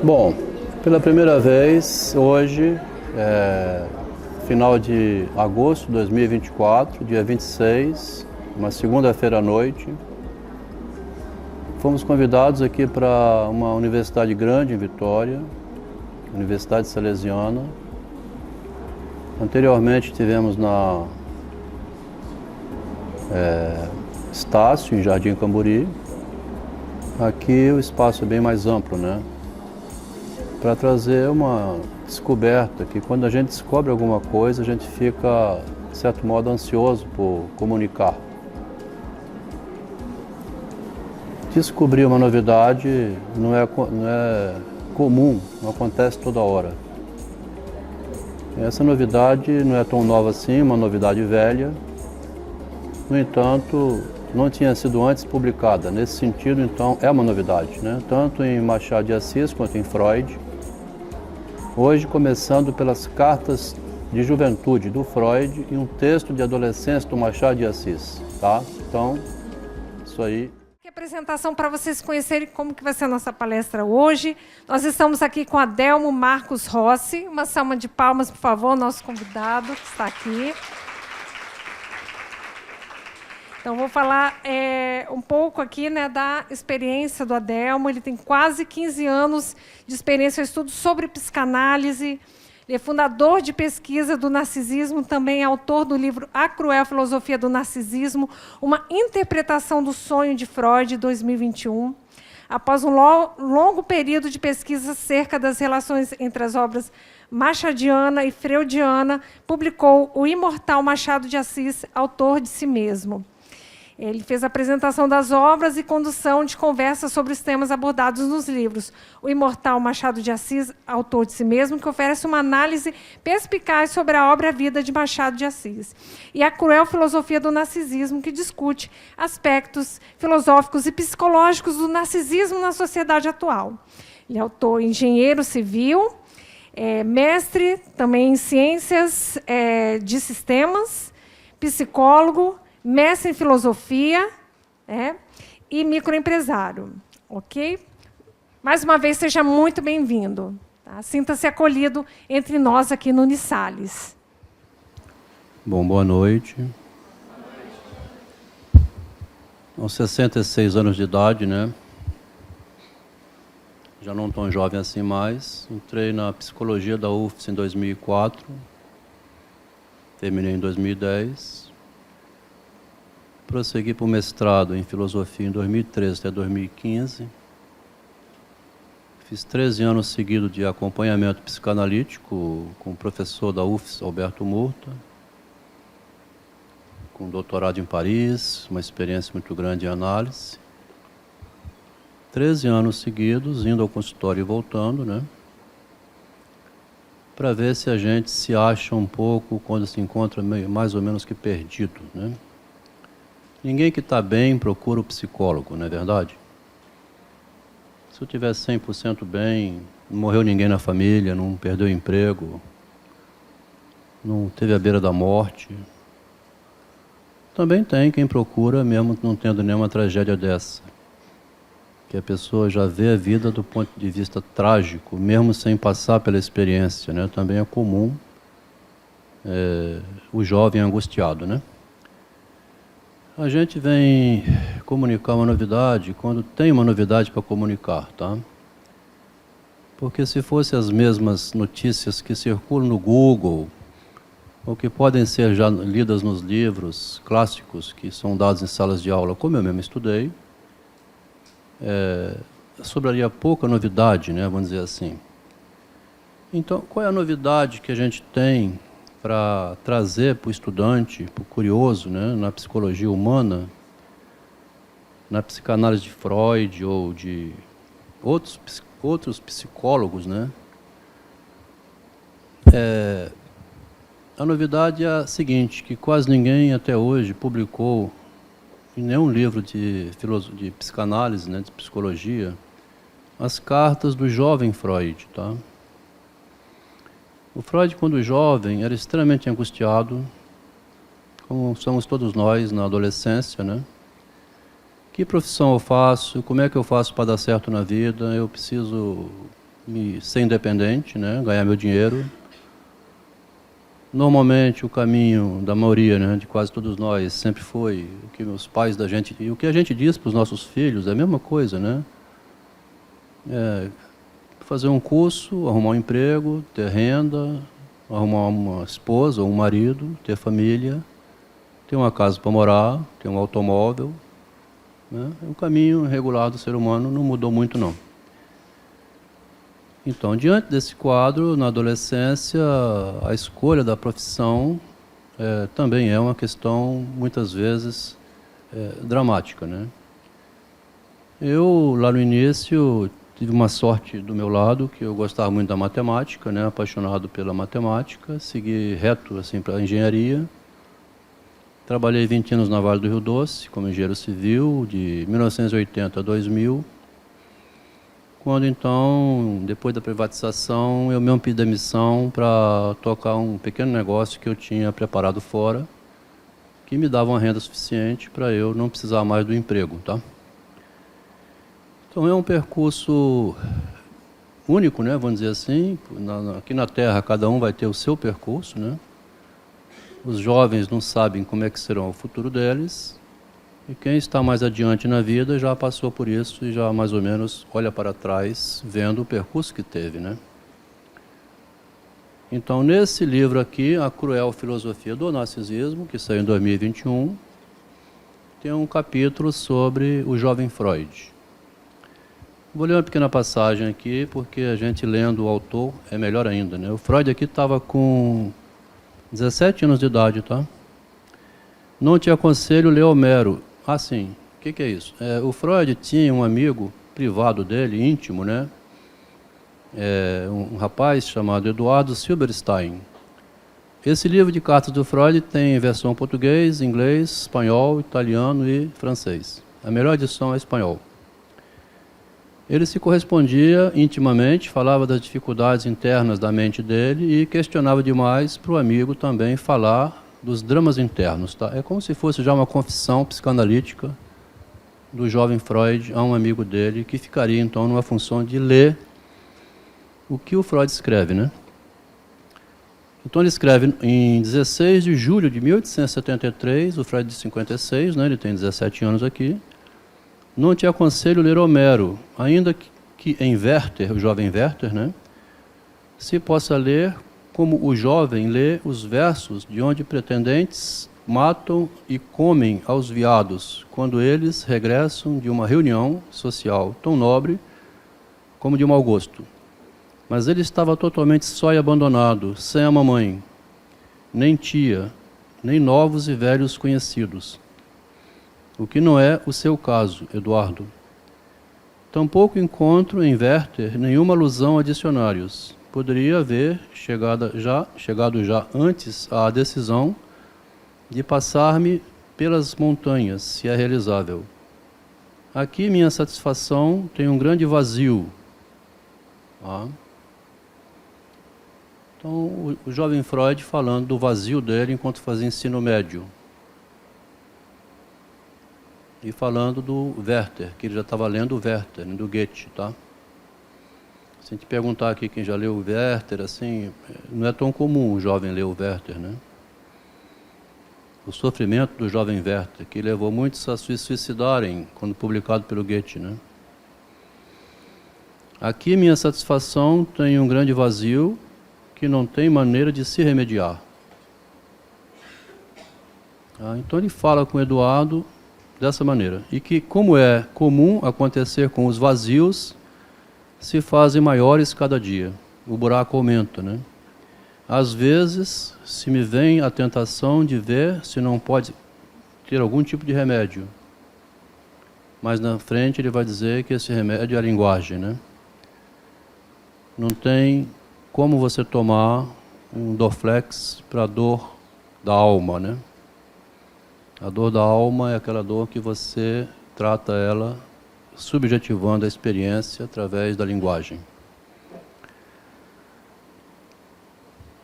Bom, pela primeira vez, hoje, final de agosto de 2024, dia 26, uma segunda-feira à noite, fomos convidados aqui para uma universidade grande em Vitória, Universidade Salesiana. Anteriormente tivemos na Estácio, em Jardim Camburi. Aqui o espaço é bem mais amplo, né? Para trazer uma descoberta, que quando a gente descobre alguma coisa, a gente fica, de certo modo, ansioso por comunicar. Descobrir uma novidade não é comum, não acontece toda hora. Essa novidade não é tão nova assim, uma novidade velha. No entanto, não tinha sido antes publicada. Nesse sentido, então, é uma novidade, né? Tanto em Machado de Assis quanto em Freud. Hoje, começando pelas cartas de juventude do Freud e um texto de adolescência do Machado de Assis, tá? Então, isso aí. Apresentação para vocês conhecerem como que vai ser a nossa palestra hoje. Nós estamos aqui com Adelmo Marcos Rossi. Uma salva de palmas, por favor, nosso convidado que está aqui. Então, vou falar um pouco aqui, né, da experiência do Adelmo. Ele tem quase 15 anos de experiência em estudo sobre psicanálise. Ele é fundador de pesquisa do narcisismo, também é autor do livro A Cruel Filosofia do Narcisismo, uma interpretação do sonho de Freud, 2021. Após um longo período de pesquisa acerca das relações entre as obras machadiana e freudiana, publicou O Imortal Machado de Assis, autor de si mesmo. Ele fez a apresentação das obras e condução de conversas sobre os temas abordados nos livros. O Imortal Machado de Assis, autor de si mesmo, que oferece uma análise perspicaz sobre a obra Vida de Machado de Assis. E A Cruel Filosofia do Narcisismo, que discute aspectos filosóficos e psicológicos do narcisismo na sociedade atual. Ele é autor engenheiro civil, mestre também em ciências de sistemas, psicólogo, mestre em filosofia e microempresário. Ok? Mais uma vez, seja muito bem-vindo. Tá? Sinta-se acolhido entre nós aqui no Unisales. Bom, boa noite. Aos 66 anos de idade, né? Já não tão jovem assim mais. Entrei na psicologia da UFS em 2004. Terminei em 2010. Prossegui para o mestrado em filosofia em 2013 até 2015. Fiz 13 anos seguidos de acompanhamento psicanalítico com o professor da UFS, Alberto Murta, com doutorado em Paris, uma experiência muito grande em análise. 13 anos seguidos, indo ao consultório e voltando, né? Para ver se a gente se acha um pouco quando se encontra mais ou menos que perdido, né? Ninguém que está bem procura o psicólogo, não é verdade? Se eu estiver 100% bem, não morreu ninguém na família, não perdeu o emprego, não teve à beira da morte. Também tem quem procura, mesmo não tendo nenhuma tragédia dessa. Que a pessoa já vê a vida do ponto de vista trágico, mesmo sem passar pela experiência, né? Também é comum o jovem angustiado, né? A gente vem comunicar uma novidade quando tem uma novidade para comunicar, tá? Porque se fossem as mesmas notícias que circulam no Google, ou que podem ser já lidas nos livros clássicos que são dados em salas de aula, como eu mesmo estudei, sobraria pouca novidade, né? Vamos dizer assim. Então, qual é a novidade que a gente tem para trazer para o estudante, para o curioso, né, na psicologia humana, na psicanálise de Freud ou de outros psicólogos, né? A novidade é a seguinte, que quase ninguém até hoje publicou em nenhum livro de psicanálise, né, de psicologia, as cartas do jovem Freud, tá? O Freud, quando jovem, era extremamente angustiado, como somos todos nós na adolescência, né? Que profissão eu faço? Como é que eu faço para dar certo na vida? Eu preciso ser independente, né, ganhar meu dinheiro. Normalmente o caminho da maioria, né, de quase todos nós, sempre foi o que os pais da gente, e o que a gente diz para os nossos filhos é a mesma coisa, né? Fazer um curso, arrumar um emprego, ter renda, arrumar uma esposa ou um marido, ter família, ter uma casa para morar, ter um automóvel, né? O caminho regular do ser humano não mudou muito, não. Então, diante desse quadro, na adolescência, a escolha da profissão também é uma questão, muitas vezes, dramática, né? Eu, lá no início, tive uma sorte do meu lado, que eu gostava muito da matemática, né? Apaixonado pela matemática, segui reto assim, para a engenharia. Trabalhei 20 anos na Vale do Rio Doce, como engenheiro civil, de 1980 a 2000. Quando então, depois da privatização, eu mesmo pedi demissão para tocar um pequeno negócio que eu tinha preparado fora, que me dava uma renda suficiente para eu não precisar mais do emprego, tá? Então é um percurso único, né, vamos dizer assim. Aqui na Terra cada um vai ter o seu percurso, né? Os jovens não sabem como é que será o futuro deles. E quem está mais adiante na vida já passou por isso e já mais ou menos olha para trás, vendo o percurso que teve, né? Então, nesse livro aqui, A Cruel Filosofia do Narcisismo, que saiu em 2021, tem um capítulo sobre o jovem Freud. Vou ler uma pequena passagem aqui, porque a gente lendo o autor é melhor ainda, né? O Freud aqui estava com 17 anos de idade, tá? Não te aconselho ler Homero. Ah, sim. O que é isso? O Freud tinha um amigo privado dele, íntimo, né? Um rapaz chamado Eduardo Silberstein. Esse livro de cartas do Freud tem versão português, inglês, espanhol, italiano e francês. A melhor edição é espanhol. Ele se correspondia intimamente, falava das dificuldades internas da mente dele e questionava demais para o amigo também falar dos dramas internos. Tá? É como se fosse já uma confissão psicanalítica do jovem Freud a um amigo dele, que ficaria então numa função de ler o que o Freud escreve, né? Então ele escreve em 16 de julho de 1873, o Freud de 56, né? Ele tem 17 anos aqui. Não te aconselho ler Homero, ainda que em Werther, o jovem Werther, né? Se possa ler como o jovem lê os versos de onde pretendentes matam e comem aos veados, quando eles regressam de uma reunião social tão nobre como de mau gosto. Mas ele estava totalmente só e abandonado, sem a mamãe, nem tia, nem novos e velhos conhecidos. O que não é o seu caso, Eduardo. Tampouco encontro em Werther nenhuma alusão a dicionários. Poderia haver chegado já antes à decisão de passar-me pelas montanhas, se é realizável. Aqui minha satisfação tem um grande vazio. Então, o jovem Freud falando do vazio dele enquanto fazia ensino médio. E falando do Werther, que ele já estava lendo o Werther, do Goethe, tá? Se a gente perguntar aqui quem já leu o Werther, assim, não é tão comum o jovem ler o Werther, né? O sofrimento do jovem Werther, que levou muitos a se suicidarem quando publicado pelo Goethe, né? Aqui minha satisfação tem um grande vazio que não tem maneira de se remediar. Então ele fala com Eduardo dessa maneira, e que, como é comum acontecer com os vazios, se fazem maiores cada dia. O buraco aumenta, né? Às vezes, se me vem a tentação de ver se não pode ter algum tipo de remédio. Mas na frente ele vai dizer que esse remédio é a linguagem, né? Não tem como você tomar um Dorflex para a dor da alma, né? A dor da alma é aquela dor que você trata ela subjetivando a experiência através da linguagem.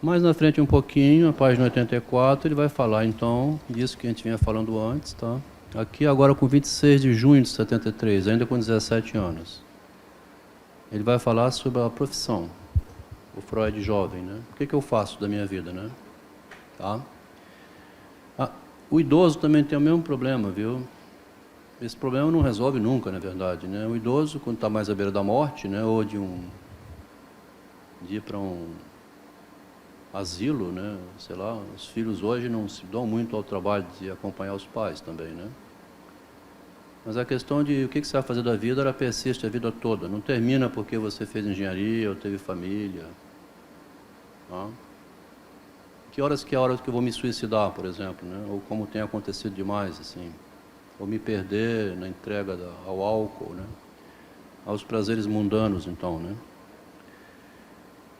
Mais na frente um pouquinho, a página 84, ele vai falar então disso que a gente vinha falando antes, tá? Aqui agora com 26 de junho de 73, ainda com 17 anos. ele vai falar sobre a profissão, o Freud jovem, né? O que eu faço da minha vida, né? Tá? O idoso também tem o mesmo problema, viu? Esse problema não resolve nunca, na verdade, né? O idoso, quando está mais à beira da morte, né? Ou de ir para um asilo, né? Sei lá, os filhos hoje não se dão muito ao trabalho de acompanhar os pais também, né? Mas a questão de o que você vai fazer da vida, ela persiste a vida toda. Não termina porque você fez engenharia ou teve família. Tá? Que horas que é a hora que eu vou me suicidar, por exemplo, né? Ou como tem acontecido demais, assim. Ou me perder na entrega ao álcool, né? Aos prazeres mundanos, então, né?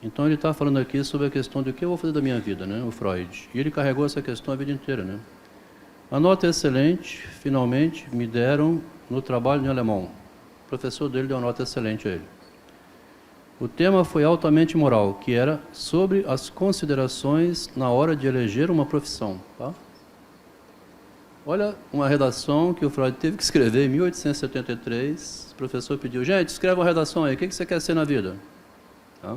Então ele está falando aqui sobre a questão de o que eu vou fazer da minha vida, né? O Freud. E ele carregou essa questão a vida inteira, né? A nota excelente, finalmente, me deram no trabalho em alemão. O professor dele deu uma nota excelente a ele. O tema foi altamente moral, que era sobre as considerações na hora de eleger uma profissão. Tá? Olha uma redação que o Freud teve que escrever em 1873. O professor pediu, gente, escreve uma redação aí, o que você quer ser na vida? Tá?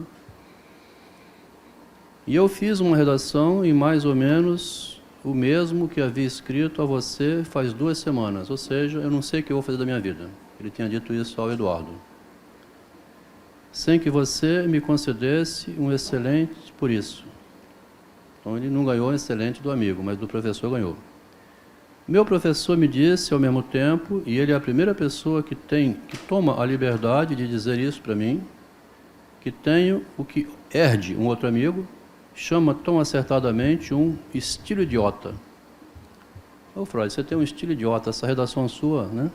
E eu fiz uma redação em mais ou menos o mesmo que havia escrito a você faz 2 semanas, ou seja, eu não sei o que eu vou fazer da minha vida. Ele tinha dito isso ao Eduardo. Sem que você me concedesse um excelente por isso. Então ele não ganhou um excelente do amigo, mas do professor ganhou. Meu professor me disse ao mesmo tempo, e ele é a primeira pessoa que toma a liberdade de dizer isso para mim, que tenho o que Erd, um outro amigo, chama tão acertadamente um estilo idiota. Ô Freud, você tem um estilo idiota, essa redação sua, né?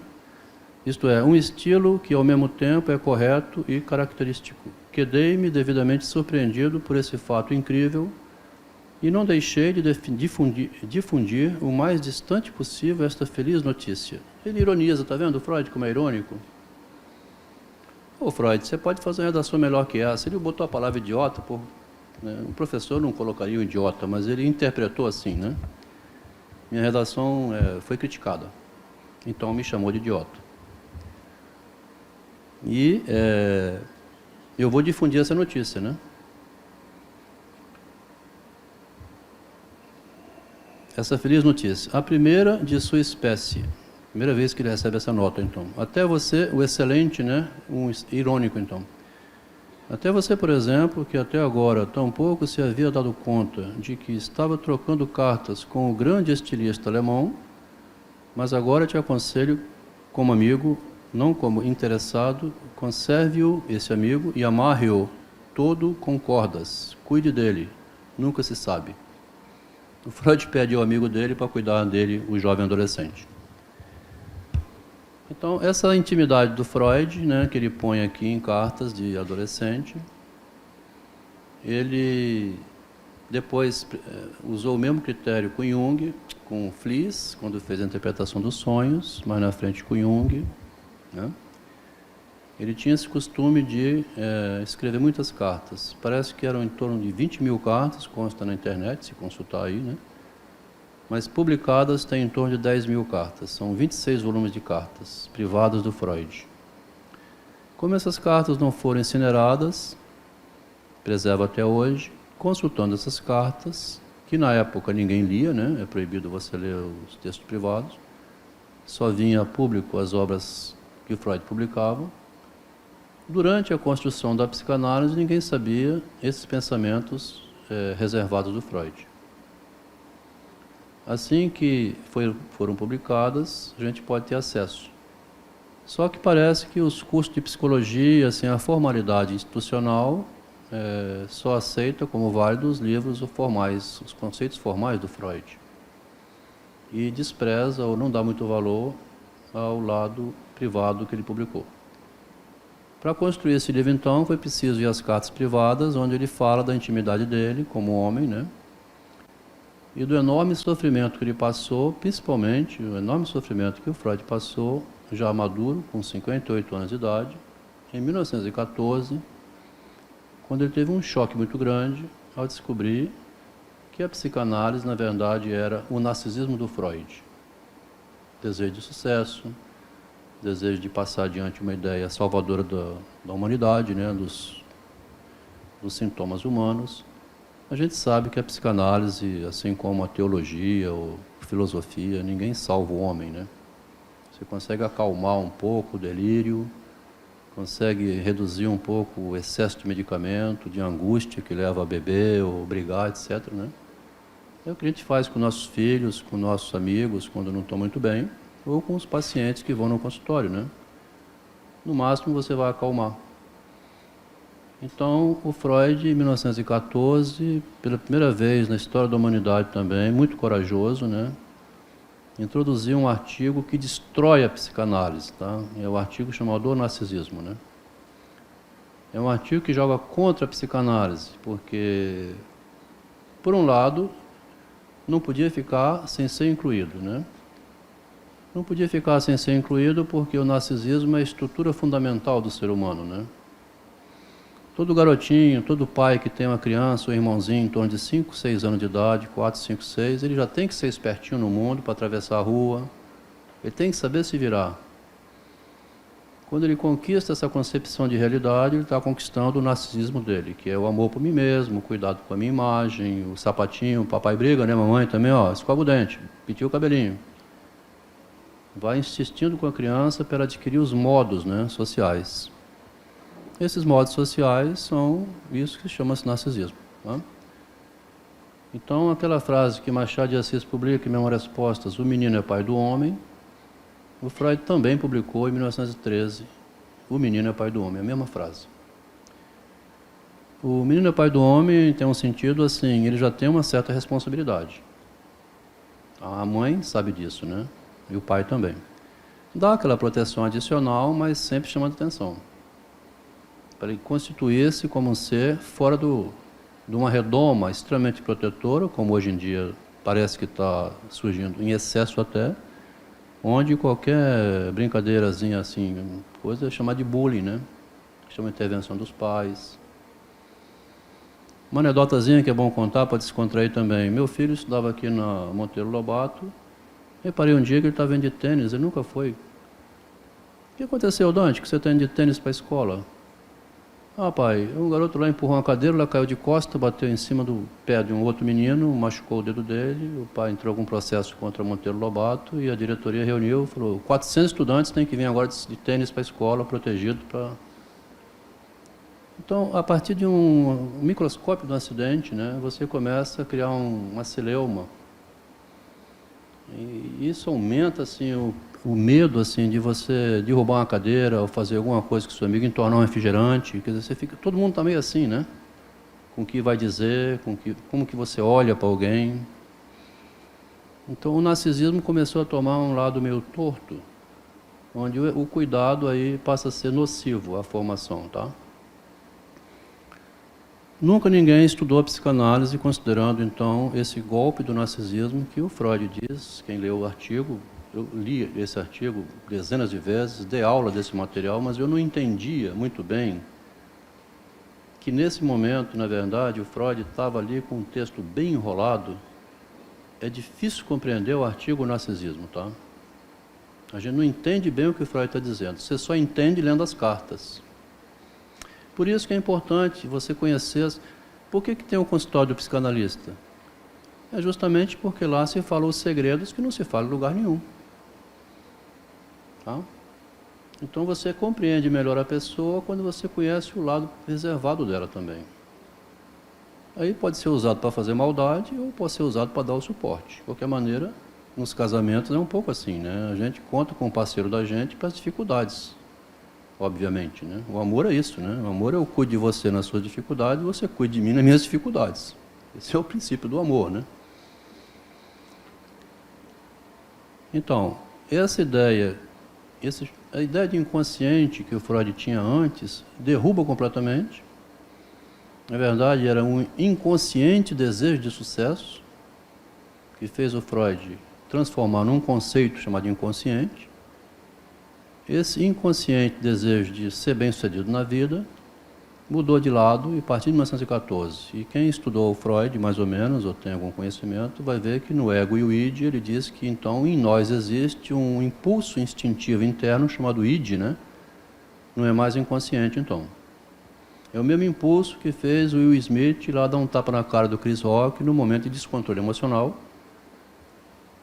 Isto é, um estilo que ao mesmo tempo é correto e característico. Quedei-me devidamente surpreendido por esse fato incrível e não deixei de difundir o mais distante possível esta feliz notícia. Ele ironiza, está vendo, Freud, como é irônico? Ô Freud, você pode fazer uma redação melhor que essa. Ele botou a palavra idiota, pô. O professor não colocaria um idiota, mas ele interpretou assim, né? Minha redação foi criticada, então me chamou de idiota. E eu vou difundir essa notícia, né? Essa feliz notícia, a primeira de sua espécie. Primeira vez que ele recebe essa nota, então. Até você, o excelente, né? Um irônico, então. Até você, por exemplo, que até agora tampouco se havia dado conta de que estava trocando cartas com o grande estilista alemão, mas agora te aconselho como amigo, não como interessado, conserve-o, esse amigo, e amarre-o todo com cordas. Cuide dele, nunca se sabe. O Freud pede ao amigo dele para cuidar dele, o jovem adolescente. Então, essa intimidade do Freud, né, que ele põe aqui em cartas de adolescente, ele depois usou o mesmo critério com Jung, com Fliess, quando fez a interpretação dos sonhos, mais na frente com Jung. Né? Ele tinha esse costume de escrever muitas cartas. Parece que eram em torno de 20.000 cartas, consta na internet, se consultar aí, né? Mas publicadas tem em torno de 10.000 cartas. São 26 volumes de cartas privadas do Freud. Como essas cartas não foram incineradas, preserva até hoje, consultando essas cartas, que na época ninguém lia, né? É proibido você ler os textos privados, só vinha a público as obras que o Freud publicava. Durante a construção da psicanálise, ninguém sabia esses pensamentos reservados do Freud. Assim que foram publicadas, a gente pode ter acesso. Só que parece que os cursos de psicologia, assim, a formalidade institucional, só aceita como válidos os livros formais, os conceitos formais do Freud. E despreza ou não dá muito valor ao lado privado que ele publicou. Para construir esse livro, então, foi preciso ir às cartas privadas, onde ele fala da intimidade dele como homem, né? E do enorme sofrimento que ele passou, principalmente o enorme sofrimento que o Freud passou, já maduro, com 58 anos de idade, em 1914, quando ele teve um choque muito grande ao descobrir que a psicanálise, na verdade, era o narcisismo do Freud. Desejo de sucesso, desejo de passar adiante uma ideia salvadora da humanidade, né, dos sintomas humanos. A gente sabe que a psicanálise, assim como a teologia ou filosofia, ninguém salva o homem, né? Você consegue acalmar um pouco o delírio, consegue reduzir um pouco o excesso de medicamento, de angústia que leva a beber ou brigar, etc., né? É o que a gente faz com nossos filhos, com nossos amigos, quando não estão muito bem, ou com os pacientes que vão no consultório, né? No máximo você vai acalmar. Então, o Freud, em 1914, pela primeira vez na história da humanidade também, muito corajoso, né? Introduziu um artigo que destrói a psicanálise, tá? É o artigo chamado O Narcisismo, né? É um artigo que joga contra a psicanálise, porque, por um lado, não podia ficar sem ser incluído, né? Não podia ficar sem ser incluído porque o narcisismo é a estrutura fundamental do ser humano, né? Todo garotinho, todo pai que tem uma criança ou irmãozinho em torno de 5, 6 anos de idade, 4, 5, 6, ele já tem que ser espertinho no mundo para atravessar a rua, ele tem que saber se virar. Quando ele conquista essa concepção de realidade, ele está conquistando o narcisismo dele, que é o amor por mim mesmo, o cuidado com a minha imagem, o sapatinho, o papai briga, né, mamãe também, ó, escova o dente, penteia o cabelinho. Vai insistindo com a criança para adquirir os modos, né, sociais. Esses modos sociais são isso que chama-se narcisismo. Tá? Então, aquela frase que Machado de Assis publica em Memórias Póstumas, o menino é pai do homem, o Freud também publicou em 1913, o menino é pai do homem, a mesma frase. O menino é pai do homem tem um sentido assim, ele já tem uma certa responsabilidade. A mãe sabe disso, né? E o pai também. Dá aquela proteção adicional, mas sempre chamando atenção. Para ele constituir-se como um ser fora de uma redoma extremamente protetora, como hoje em dia parece que está surgindo em excesso até, onde qualquer brincadeirazinha assim, coisa é chamada de bullying, né? Chama de intervenção dos pais. Uma anedotazinha que é bom contar para descontrair também. Meu filho estudava aqui na Monteiro Lobato, reparei um dia que ele estava indo de tênis, ele nunca foi. O que aconteceu, Dante, que você está indo de tênis para a escola? Ah, pai, um garoto lá empurrou uma cadeira, ela caiu de costa, bateu em cima do pé de um outro menino, machucou o dedo dele, o pai entrou com um processo contra Monteiro Lobato e a diretoria reuniu, falou, 400 estudantes têm que vir agora de tênis para a escola, protegido para... Então, a partir de um microscópio do acidente, né, você começa a criar uma celeuma. E isso aumenta assim, o medo assim, de você derrubar uma cadeira ou fazer alguma coisa com seu amigo, entornar um refrigerante. Quer dizer, você fica, todo mundo está meio assim, né? Com o que vai dizer, como que você olha para alguém. Então, o narcisismo começou a tomar um lado meio torto, onde o cuidado aí passa a ser nocivo à formação, tá? Nunca ninguém estudou a psicanálise considerando, então, esse golpe do narcisismo que o Freud diz. Quem leu o artigo, eu li esse artigo dezenas de vezes, dei aula desse material, mas eu não entendia muito bem que, nesse momento, na verdade, o Freud estava ali com um texto bem enrolado. É difícil compreender o artigo narcisismo, tá? A gente não entende bem o que o Freud está dizendo, você só entende lendo as cartas. Por isso que é importante você conhecer... Por que tem o consultório do psicanalista? É justamente porque lá se fala os segredos que não se fala em lugar nenhum. Tá? Então você compreende melhor a pessoa quando você conhece o lado reservado dela também. Aí pode ser usado para fazer maldade ou pode ser usado para dar o suporte. De qualquer maneira, nos casamentos é um pouco assim, né? A gente conta com o parceiro da gente para as dificuldades. Obviamente, né? O amor é isso, né? O amor é eu cuido de você nas suas dificuldades e você cuida de mim nas minhas dificuldades. Esse é o princípio do amor, né? Então, essa ideia, a ideia de inconsciente que o Freud tinha antes, derruba completamente. Na verdade, era um inconsciente desejo de sucesso que fez o Freud transformar num conceito chamado inconsciente. Esse inconsciente desejo de ser bem-sucedido na vida mudou de lado e partiu de 1914. E quem estudou o Freud, mais ou menos, ou tem algum conhecimento, vai ver que no ego e o id, ele diz que então em nós existe um impulso instintivo interno chamado id, né? Não é mais inconsciente, então. É o mesmo impulso que fez o Will Smith lá dar um tapa na cara do Chris Rock no momento de descontrole emocional,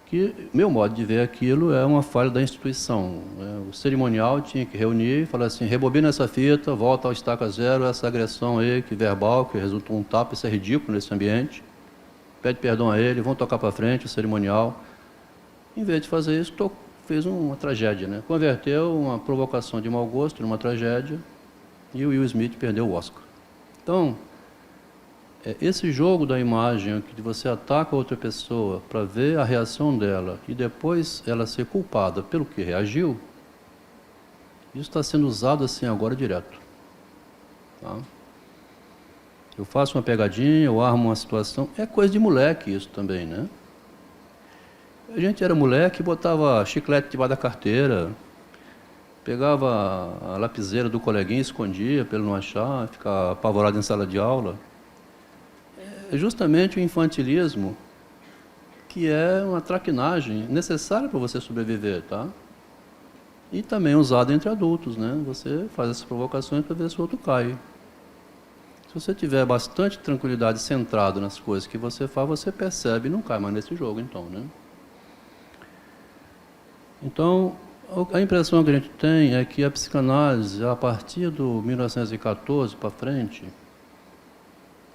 que, meu modo de ver aquilo, é uma falha da instituição. O cerimonial tinha que reunir e falar assim, rebobina essa fita, volta ao estaca zero, essa agressão aí, que verbal, que resultou um tapa, isso é ridículo nesse ambiente, pede perdão a ele, vão tocar para frente o cerimonial. Em vez de fazer isso, fez uma tragédia, né? Converteu uma provocação de mau gosto numa tragédia, e o Will Smith perdeu o Oscar. Então, esse jogo da imagem, que você ataca outra pessoa para ver a reação dela e depois ela ser culpada pelo que reagiu, isso está sendo usado assim agora direto. Tá? Eu faço uma pegadinha, eu armo uma situação, é coisa de moleque isso também, né? A gente era moleque, botava chiclete debaixo da carteira, pegava a lapiseira do coleguinha, escondia para ele não achar, ficar apavorado em sala de aula. É justamente o infantilismo que é uma traquinagem necessária para você sobreviver, tá? E também usado entre adultos, né? Você faz essas provocações para ver se o outro cai. Se você tiver bastante tranquilidade centrado nas coisas que você faz, você percebe e não cai mais nesse jogo, então, né? Então, a impressão que a gente tem é que a psicanálise, a partir do 1914 para frente,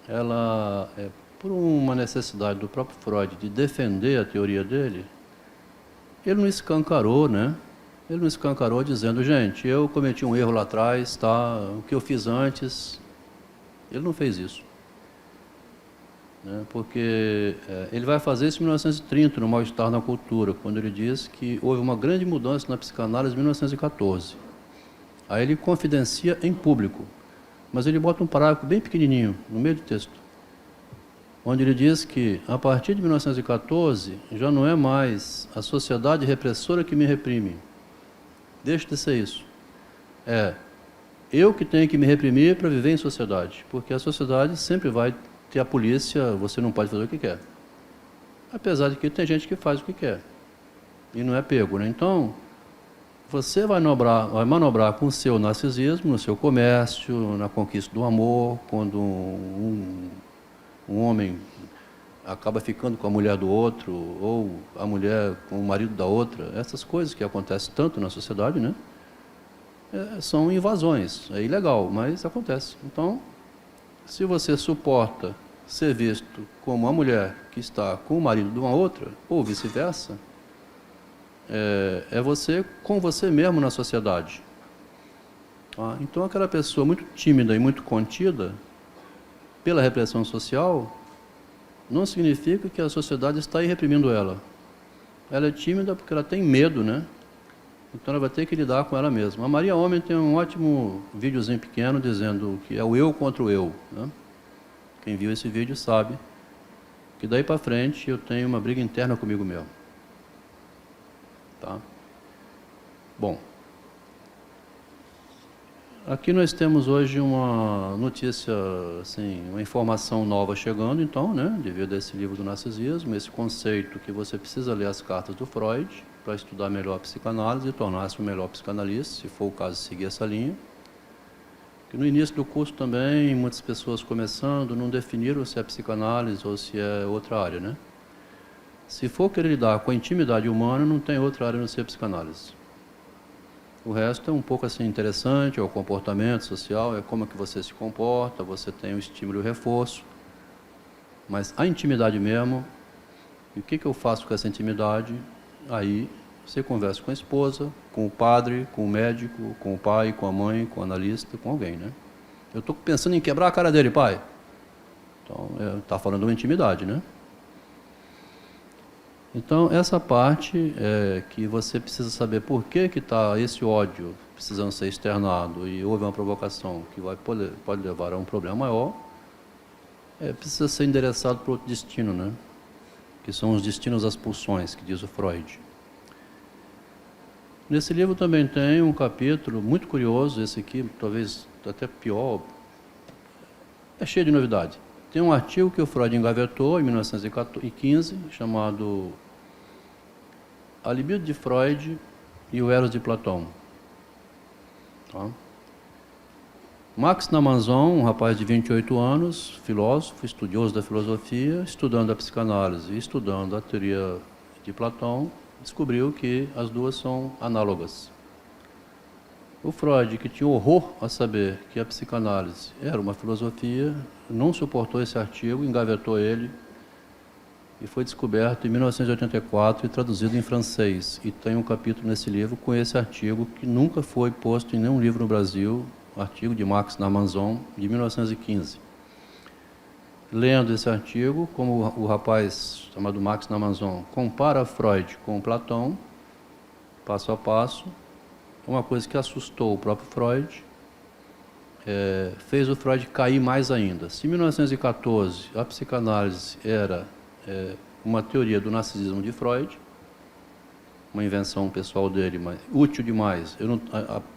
ela, por uma necessidade do próprio Freud de defender a teoria dele, ele não escancarou, né? Ele não escancarou dizendo, gente, eu cometi um erro lá atrás, tá? O que eu fiz antes, ele não fez isso. Né? Porque ele vai fazer isso em 1930, no Mal-Estar na Cultura, quando ele diz que houve uma grande mudança na psicanálise em 1914. Aí ele confidencia em público, mas ele bota um parágrafo bem pequenininho, no meio do texto, onde ele diz que, a partir de 1914, já não é mais a sociedade repressora que me reprime. Deixa de ser isso. É eu que tenho que me reprimir para viver em sociedade, porque a sociedade sempre vai ter a polícia, você não pode fazer o que quer. Apesar de que tem gente que faz o que quer, e não é pego, né? Então, você vai manobrar com o seu narcisismo, no seu comércio, na conquista do amor, quando um homem acaba ficando com a mulher do outro, ou a mulher com o marido da outra, essas coisas que acontecem tanto na sociedade, né? São invasões, é ilegal, mas acontece. Então, se você suporta ser visto como uma mulher que está com o marido de uma outra, ou vice-versa, é você com você mesmo na sociedade. Tá? Então, aquela pessoa muito tímida e muito contida, pela repressão social, não significa que a sociedade está aí reprimindo ela. Ela é tímida porque ela tem medo, né? Então ela vai ter que lidar com ela mesma. A Maria Homem tem um ótimo videozinho pequeno dizendo que é o eu contra o eu. Né? Quem viu esse vídeo sabe que daí para frente eu tenho uma briga interna comigo mesmo. Tá? Bom, aqui nós temos hoje uma notícia, assim, uma informação nova chegando, então, né, devido a esse livro do narcisismo, esse conceito que você precisa ler as cartas do Freud para estudar melhor a psicanálise e tornar-se um melhor psicanalista, se for o caso de seguir essa linha. Que no início do curso também, muitas pessoas começando não definiram se é psicanálise ou se é outra área, né? Se for querer lidar com a intimidade humana, não tem outra área a não ser psicanálise. O resto é um pouco assim interessante, é o comportamento social, é como é que você se comporta, você tem o estímulo e o reforço. Mas a intimidade mesmo, e o que eu faço com essa intimidade? Aí você conversa com a esposa, com o padre, com o médico, com o pai, com a mãe, com o analista, com alguém, né? Eu estou pensando em quebrar a cara dele, pai. Então, está falando de uma intimidade, né? Então, essa parte é que você precisa saber por que está esse ódio precisando ser externado e houve uma provocação que pode levar a um problema maior, precisa ser endereçado para outro destino, né? Que são os destinos das pulsões, que diz o Freud. Nesse livro também tem um capítulo muito curioso, esse aqui talvez até pior, cheio de novidade. Tem um artigo que o Freud engavetou em 1915, chamado A Libido de Freud e o Eros de Platão. Tá? Max Namanzon, um rapaz de 28 anos, filósofo, estudioso da filosofia, estudando a psicanálise e estudando a teoria de Platão, descobriu que as duas são análogas. O Freud, que tinha horror a saber que a psicanálise era uma filosofia, não suportou esse artigo, engavetou ele, e foi descoberto em 1984 e traduzido em francês. E tem um capítulo nesse livro com esse artigo, que nunca foi posto em nenhum livro no Brasil, artigo de Max Namanzon, de 1915. Lendo esse artigo, como o rapaz chamado Max Namanzon compara Freud com Platão, passo a passo, uma coisa que assustou o próprio Freud, fez o Freud cair mais ainda. Se em 1914 a psicanálise era uma teoria do narcisismo de Freud, uma invenção pessoal dele, mas útil demais.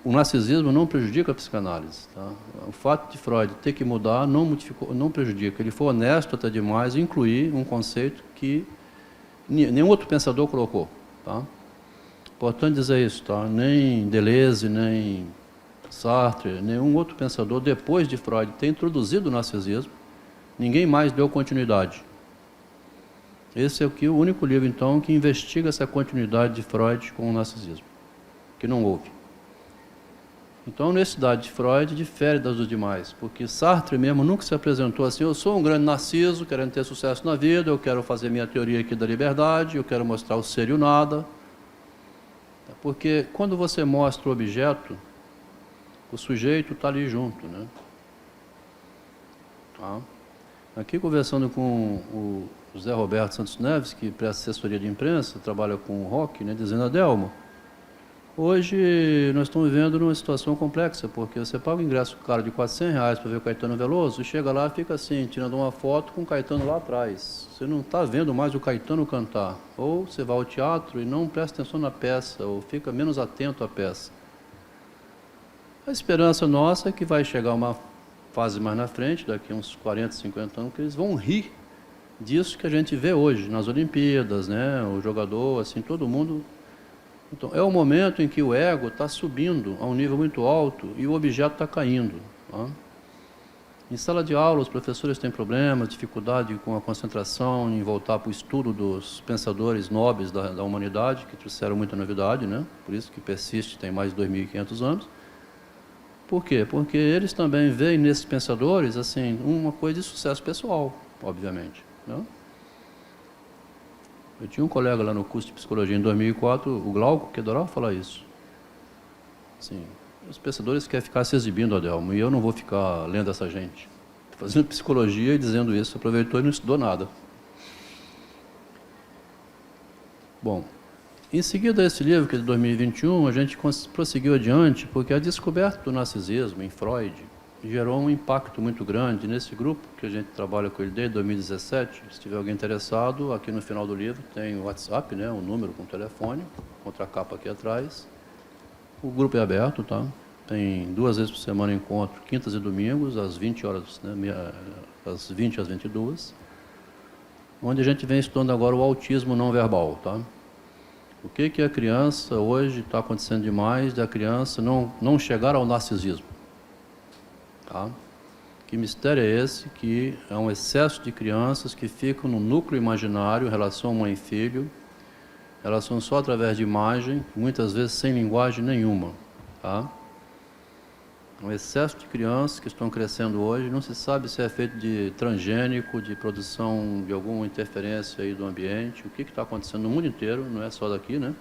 O narcisismo não prejudica a psicanálise. Tá? O fato de Freud ter que mudar não prejudica. Ele foi honesto até demais em incluir um conceito que nenhum outro pensador colocou. Tá? Importante dizer isso. Tá? Nem Deleuze, nem Sartre, nenhum outro pensador, depois de Freud ter introduzido o narcisismo, ninguém mais deu continuidade. Esse é o único livro, então, que investiga essa continuidade de Freud com o narcisismo, que não houve. Então, a honestidade de Freud difere das dos demais, porque Sartre mesmo nunca se apresentou assim: eu sou um grande narciso, querendo ter sucesso na vida, eu quero fazer minha teoria aqui da liberdade, eu quero mostrar o ser e o nada. Porque quando você mostra o objeto, o sujeito está ali junto, né? Tá? Aqui, conversando com o José Roberto Santos Neves, que presta assessoria de imprensa, trabalha com o rock, né, dizendo: Adelmo, hoje nós estamos vivendo numa situação complexa, porque você paga o ingresso caro de R$400 para ver o Caetano Veloso, e chega lá e fica assim, tirando uma foto com o Caetano lá atrás. Você não está vendo mais o Caetano cantar. Ou você vai ao teatro e não presta atenção na peça, ou fica menos atento à peça. A esperança nossa é que vai chegar uma fase mais na frente, daqui a uns 40, 50 anos, que eles vão rir disso que a gente vê hoje, nas Olimpíadas, né? O jogador, assim, todo mundo. Então, é o momento em que o ego está subindo a um nível muito alto e o objeto está caindo. Tá? Em sala de aula, os professores têm problemas, dificuldade com a concentração, em voltar para o estudo dos pensadores nobres da humanidade, que trouxeram muita novidade, né? Por isso que persiste, tem mais de 2.500 anos. Por quê? Porque eles também veem nesses pensadores, assim, uma coisa de sucesso pessoal, obviamente. Não? Eu tinha um colega lá no curso de psicologia em 2004, o Glauco, que adorava falar isso. Assim, os pensadores querem ficar se exibindo, Adelmo, e eu não vou ficar lendo essa gente. Fazendo psicologia e dizendo isso, aproveitou e não estudou nada. Bom, em seguida a esse livro, que é de 2021, a gente prosseguiu adiante, porque a descoberta do narcisismo em Freud gerou um impacto muito grande nesse grupo, que a gente trabalha com ele desde 2017. Se tiver alguém interessado, aqui no final do livro tem o WhatsApp, né, um número com telefone, contra a capa aqui atrás. O grupo é aberto, tá? Tem 2 vezes por semana encontro, quintas e domingos, às 20 horas, né, às 20 às 22, onde a gente vem estudando agora o autismo não verbal, tá? O que a criança, hoje está acontecendo demais, da criança não chegar ao narcisismo. Tá? Que mistério é esse? Que é um excesso de crianças que ficam no núcleo imaginário, relação mãe e filho, relação só através de imagem, muitas vezes sem linguagem nenhuma. Tá? Um excesso de crianças que estão crescendo hoje, não se sabe se é feito de transgênico, de produção de alguma interferência aí do ambiente, o que está acontecendo no mundo inteiro, não é só daqui, né?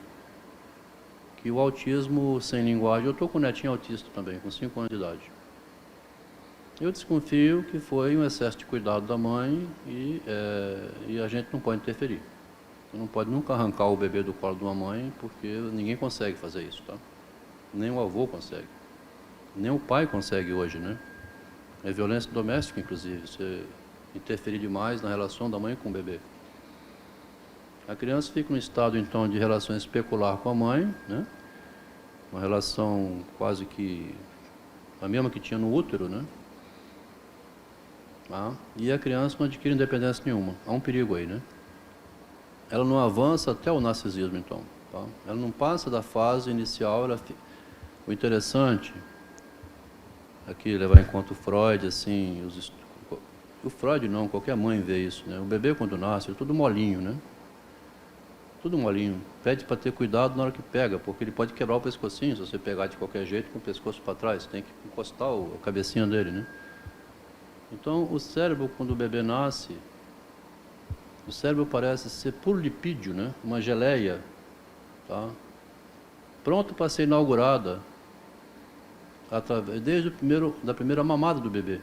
Que o autismo sem linguagem, eu estou com um netinho autista também, com 5 anos de idade. Eu desconfio que foi um excesso de cuidado da mãe e a gente não pode interferir. Você não pode nunca arrancar o bebê do colo de uma mãe, porque ninguém consegue fazer isso, tá? Nem o avô consegue. Nem o pai consegue hoje, né? É violência doméstica, inclusive, você interferir demais na relação da mãe com o bebê. A criança fica num estado, então, de relação especular com a mãe, né? Uma relação quase que a mesma que tinha no útero, né? Tá? E a criança não adquire independência nenhuma. Há um perigo aí, né? Ela não avança até o narcisismo, então. Tá? Ela não passa da fase inicial. O interessante, aqui levar em conta o Freud, assim, o Freud não, qualquer mãe vê isso, né? O bebê quando nasce, é tudo molinho, né? Tudo molinho. Pede para ter cuidado na hora que pega, porque ele pode quebrar o pescocinho se você pegar de qualquer jeito com o pescoço para trás. Tem que encostar a cabecinha dele, né? Então, o cérebro, quando o bebê nasce, o cérebro parece ser puro lipídio, né? Uma geleia, tá? Pronto para ser inaugurada desde da primeira mamada do bebê.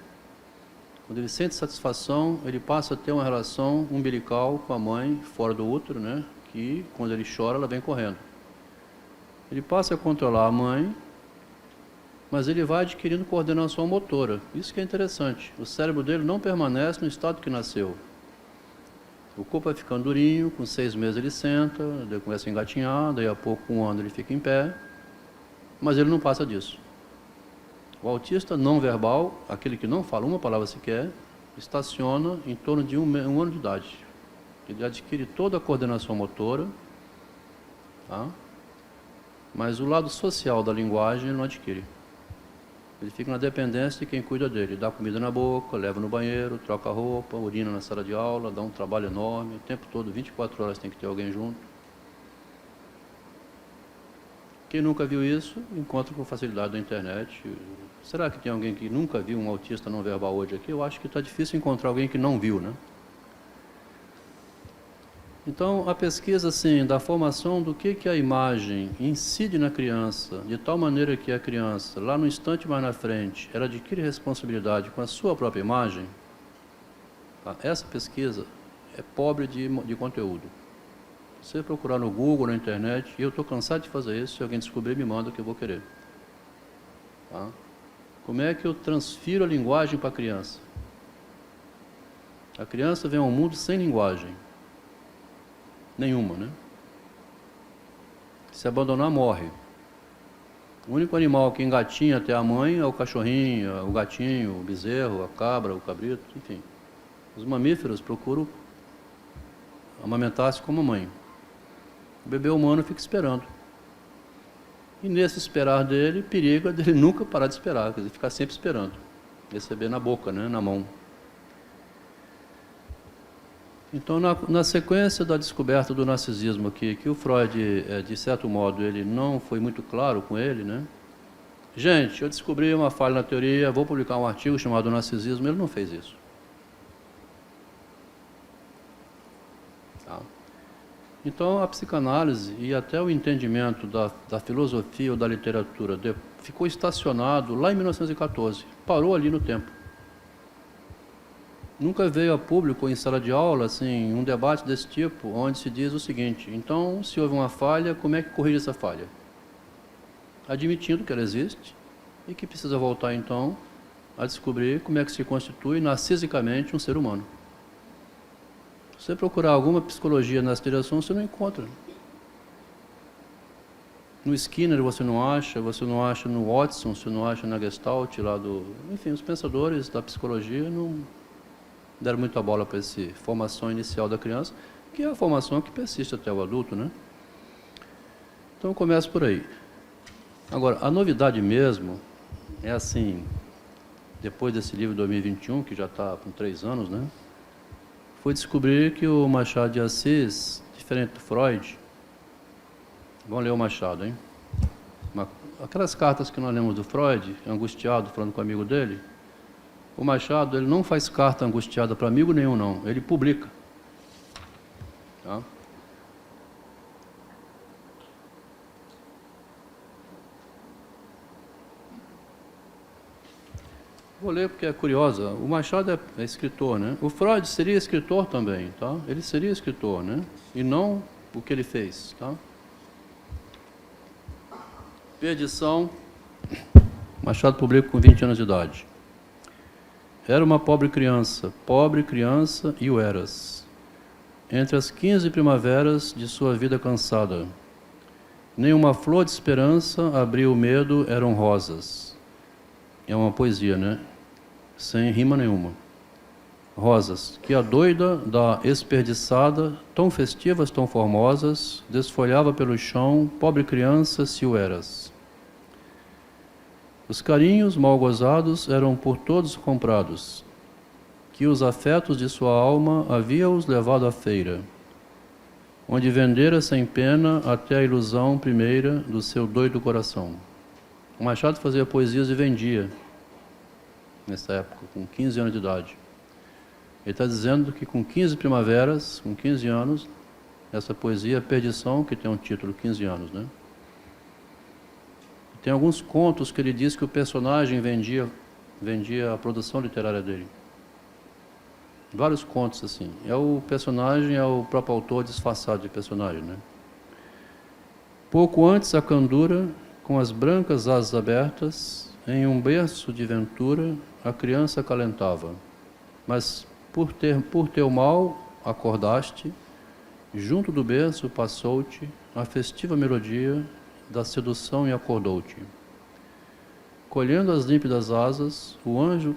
Quando ele sente satisfação, ele passa a ter uma relação umbilical com a mãe, fora do útero, né? Que quando ele chora, ela vem correndo. Ele passa a controlar a mãe, mas ele vai adquirindo coordenação motora. Isso que é interessante. O cérebro dele não permanece no estado que nasceu. O corpo vai ficando durinho, com 6 meses ele senta, daí começa a engatinhar, daí a pouco, com 1 ano ele fica em pé, mas ele não passa disso. O autista não verbal, aquele que não fala uma palavra sequer, estaciona em torno de um ano de idade. Ele adquire toda a coordenação motora, tá? Mas o lado social da linguagem ele não adquire. Ele fica na dependência de quem cuida dele. Dá comida na boca, leva no banheiro, troca a roupa, urina na sala de aula, dá um trabalho enorme. O tempo todo, 24 horas tem que ter alguém junto. Quem nunca viu isso, encontra com facilidade na internet. Será que tem alguém que nunca viu um autista não verbal hoje aqui? Eu acho que está difícil encontrar alguém que não viu, né? Então, a pesquisa assim, da formação do que a imagem incide na criança, de tal maneira que a criança, lá no instante mais na frente, ela adquire responsabilidade com a sua própria imagem, tá? Essa pesquisa é pobre de conteúdo. Você procurar no Google, na internet, e eu estou cansado de fazer isso, se alguém descobrir, me manda que eu vou querer. Tá? Como é que eu transfiro a linguagem para a criança? A criança vem ao mundo sem linguagem. Nenhuma, né? Se abandonar, morre. O único animal que engatinha até a mãe é o cachorrinho, o gatinho, o bezerro, a cabra, o cabrito, enfim. Os mamíferos procuram amamentar-se como a mãe. O bebê humano fica esperando. E nesse esperar dele, periga dele nunca parar de esperar, quer dizer, ficar sempre esperando. Receber na boca, né, na mão. Então, na sequência da descoberta do narcisismo aqui, que o Freud, de certo modo, ele não foi muito claro com ele, né? Gente, eu descobri uma falha na teoria, vou publicar um artigo chamado Narcisismo. Ele não fez isso. Tá? Então, a psicanálise e até o entendimento da filosofia ou da literatura ficou estacionado lá em 1914, parou ali no tempo. Nunca veio a público em sala de aula assim, um debate desse tipo, onde se diz o seguinte: então, se houve uma falha, como é que corrige essa falha? Admitindo que ela existe e que precisa voltar, então, a descobrir como é que se constitui narcisicamente um ser humano. Se você procurar alguma psicologia nessa direção, você não encontra. No Skinner você não acha no Watson, você não acha na Gestalt, lá do... Enfim, os pensadores da psicologia não deram muita bola para essa formação inicial da criança, que é a formação que persiste até o adulto, né? Então, eu começo por aí. Agora, a novidade mesmo é assim, depois desse livro 2021, que já está com 3 anos, né? Foi descobrir que o Machado de Assis, diferente do Freud, vamos ler o Machado, hein? Aquelas cartas que nós lemos do Freud, angustiado, falando com o amigo dele, o Machado, ele não faz carta angustiada para amigo nenhum, não. Ele publica. Tá? Vou ler porque é curiosa. O Machado é escritor, né? O Freud seria escritor também, tá? Ele seria escritor, né? E não o que ele fez, tá? Perdição. Machado publica com 20 anos de idade. Era uma pobre criança e o eras. Entre as 15 primaveras de sua vida cansada, nenhuma flor de esperança abriu o medo, eram rosas. É uma poesia, né? Sem rima nenhuma. rosas, que a doida da esperdiçada, tão festivas, tão formosas, desfolhava pelo chão, pobre criança, se o eras. Os carinhos mal gozados eram por todos comprados, que os afetos de sua alma havia-os levado à feira, onde vendera sem pena até a ilusão primeira do seu doido coração. O Machado fazia poesias e vendia, nessa época, com 15 anos de idade. Ele está dizendo que com 15 primaveras, com 15 anos, essa poesia, Perdição, que tem um título, 15 anos, né? Tem alguns contos que ele diz que o personagem vendia a produção literária dele. Vários contos assim. O personagem é o próprio autor disfarçado de personagem, né? Pouco antes a candura, com as brancas asas abertas, em um berço de ventura, a criança acalentava. Mas por teu mal acordaste, junto do berço passou-te a festiva melodia da sedução e acordou-te. Colhendo as límpidas asas, o anjo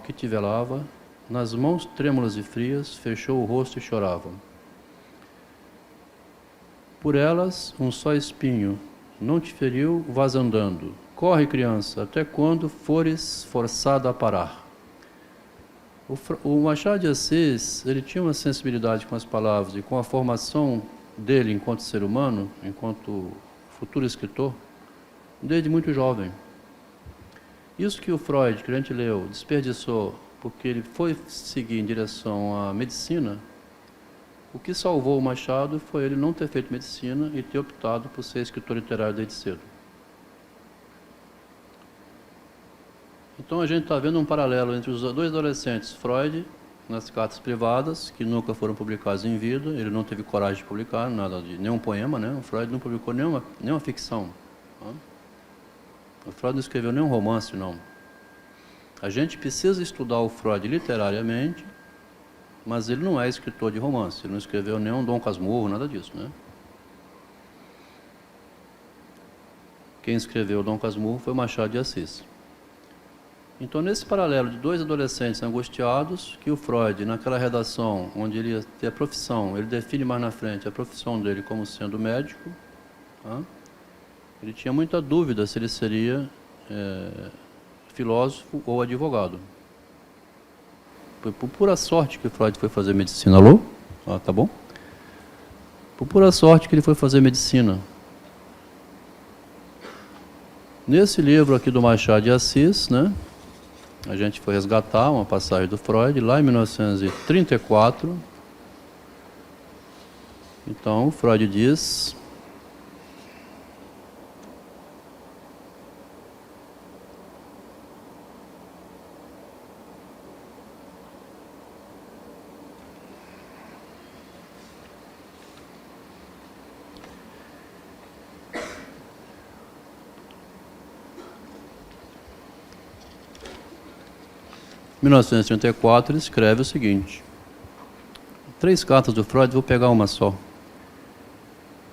que te velava, nas mãos trêmulas e frias, fechou o rosto e chorava. Por elas, um só espinho não te feriu, vás andando. Corre, criança, até quando fores forçada a parar. O Machado de Assis, ele tinha uma sensibilidade com as palavras e com a formação dele enquanto ser humano, enquanto futuro escritor, desde muito jovem. Isso que o Freud, que a gente leu, desperdiçou porque ele foi seguir em direção à medicina, o que salvou o Machado foi ele não ter feito medicina e ter optado por ser escritor literário desde cedo. Então a gente está vendo um paralelo entre os dois adolescentes, Freud, nas cartas privadas, que nunca foram publicadas em vida, ele não teve coragem de publicar nada, nenhum poema, né? O Freud não publicou nenhuma ficção. Tá? O Freud não escreveu nenhum romance, não. A gente precisa estudar o Freud literariamente, mas ele não é escritor de romance, ele não escreveu nenhum Dom Casmurro, nada disso, né? Quem escreveu Dom Casmurro foi Machado de Assis. Então, nesse paralelo de dois adolescentes angustiados, que o Freud, naquela redação onde ele ia ter a profissão, ele define mais na frente a profissão dele como sendo médico, tá? Ele tinha muita dúvida se ele seria filósofo ou advogado. Foi por pura sorte que o Freud foi fazer medicina. Alô? Tá bom? Por pura sorte que ele foi fazer medicina. Nesse livro aqui do Machado de Assis, né? A gente foi resgatar uma passagem do Freud, lá em 1934. Então, Freud diz... Em 1934, ele escreve o seguinte: 3 cartas do Freud, vou pegar uma só.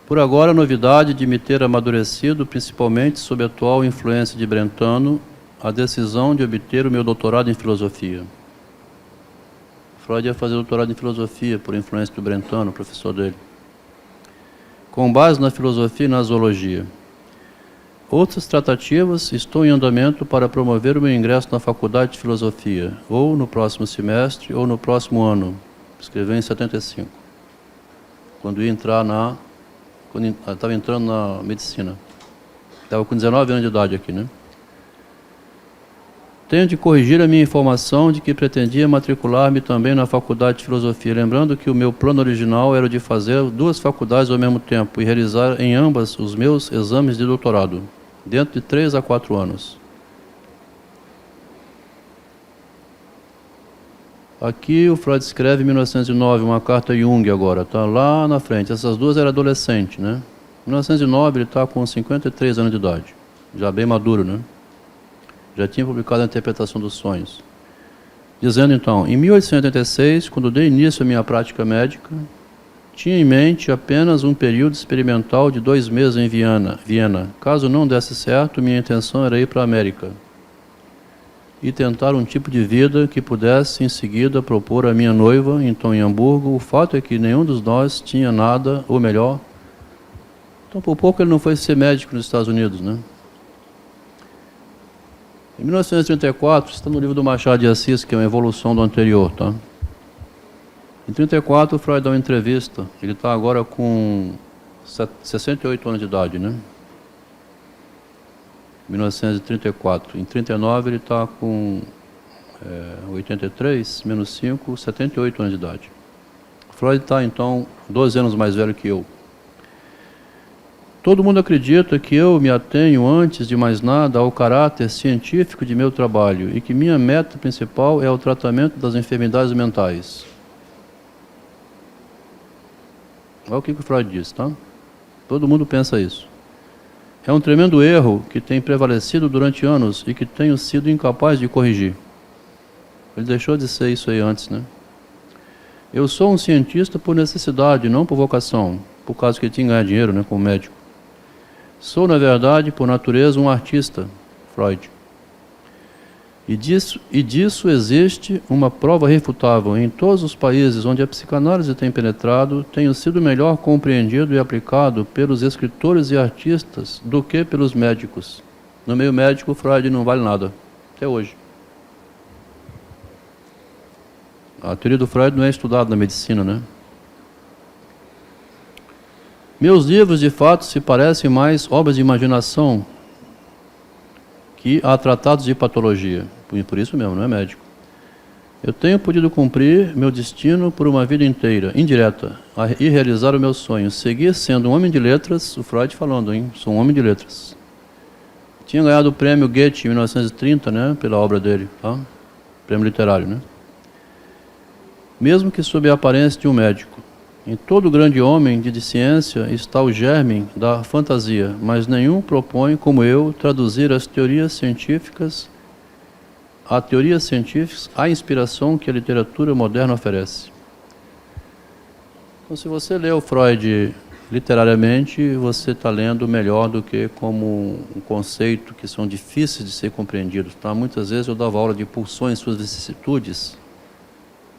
Por agora, a novidade de me ter amadurecido, principalmente sob a atual influência de Brentano, a decisão de obter o meu doutorado em filosofia. Freud ia fazer doutorado em filosofia por influência do Brentano, professor dele. Com base na filosofia e na zoologia. Outras tratativas estão em andamento para promover o meu ingresso na Faculdade de Filosofia, ou no próximo semestre, ou no próximo ano. Escreveu em 75, quando estava entrando na medicina. Estava com 19 anos de idade aqui, né? Tenho de corrigir a minha informação de que pretendia matricular-me também na Faculdade de Filosofia, lembrando que o meu plano original era o de fazer 2 faculdades ao mesmo tempo e realizar em ambas os meus exames de doutorado, dentro de 3 a 4 anos. Aqui o Freud escreve em 1909, uma carta a Jung agora, está lá na frente. Essas 2 eram adolescentes, né? Em 1909 ele está com 53 anos de idade, já bem maduro, né? Já tinha publicado a Interpretação dos Sonhos. Dizendo então, em 1886, quando dei início à minha prática médica, tinha em mente apenas um período experimental de 2 meses em Viena. Caso não desse certo, minha intenção era ir para a América. e tentar um tipo de vida que pudesse em seguida propor à minha noiva, então em Hamburgo. O fato é que nenhum dos nós tinha nada, ou melhor, então por pouco ele não foi ser médico nos Estados Unidos, né? Em 1934, está no livro do Machado de Assis, que é uma evolução do anterior, tá? Em 1934, o Freud dá uma entrevista. Ele está agora com 68 anos de idade, né? 1934. Em 39 ele está com 83, menos 5, 78 anos de idade. Freud está, então, 12 anos mais velho que eu. Todo mundo acredita que eu me atenho, antes de mais nada, ao caráter científico de meu trabalho e que minha meta principal é o tratamento das enfermidades mentais. Olha o que o Freud diz, tá? Todo mundo pensa isso. É um tremendo erro que tem prevalecido durante anos e que tenho sido incapaz de corrigir. Ele deixou de ser isso aí antes, né? Eu sou um cientista por necessidade, não por vocação, por causa que ele tinha que ganhar dinheiro, né, como médico. Sou, na verdade, por natureza, um artista, Freud. E disso existe uma prova irrefutável. Em todos os países onde a psicanálise tem penetrado, tenho sido melhor compreendido e aplicado pelos escritores e artistas do que pelos médicos. No meio médico, Freud não vale nada, até hoje. A teoria do Freud não é estudada na medicina, né? Meus livros, de fato, se parecem mais obras de imaginação que a tratados de patologia. Por isso mesmo, não é médico. Eu tenho podido cumprir meu destino por uma vida inteira, indireta, e realizar o meu sonho. Seguir sendo um homem de letras, o Freud falando, hein? Sou um homem de letras. Tinha ganhado o prêmio Goethe em 1930, né? Pela obra dele, tá? Prêmio literário, né? Mesmo que sob a aparência de um médico. Em todo grande homem de ciência está o germe da fantasia, mas nenhum propõe, como eu, traduzir as teorias científicas à inspiração que a literatura moderna oferece. Então, se você lê o Freud literariamente, você está lendo melhor do que como um conceito que são difíceis de ser compreendidos. Tá? Muitas vezes eu dava aula de pulsões e suas vicissitudes,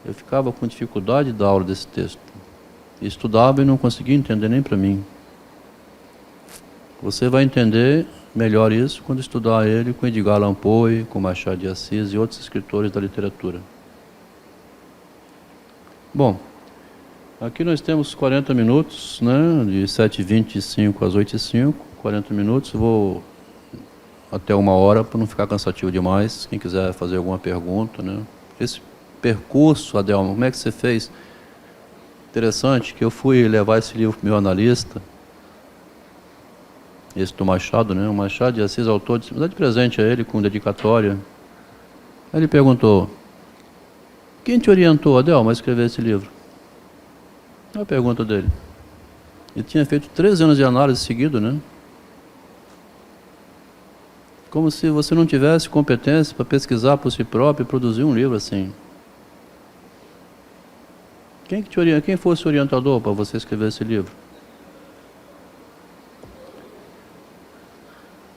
eu ficava com dificuldade de dar aula desse texto. Estudava e não conseguia entender nem para mim. Você vai entender melhor isso quando estudar ele com Edgar Allan Poe, com Machado de Assis e outros escritores da literatura. Bom, aqui nós temos 40 minutos, né, de 7h25 às 8h05, 40 minutos. Vou até 1 hora para não ficar cansativo demais. Quem quiser fazer alguma pergunta, né? Esse percurso, Adelma, como é que você fez? Interessante que eu fui levar esse livro para o meu analista, esse do Machado, né? O Machado de Assis, autor, de dar de presente a ele com dedicatória. Aí ele perguntou: quem te orientou, Adelma, a escrever esse livro? É a pergunta dele. Ele tinha feito 13 anos de análise seguido, né? Como se você não tivesse competência para pesquisar por si próprio e produzir um livro assim. Quem fosse o orientador para você escrever esse livro?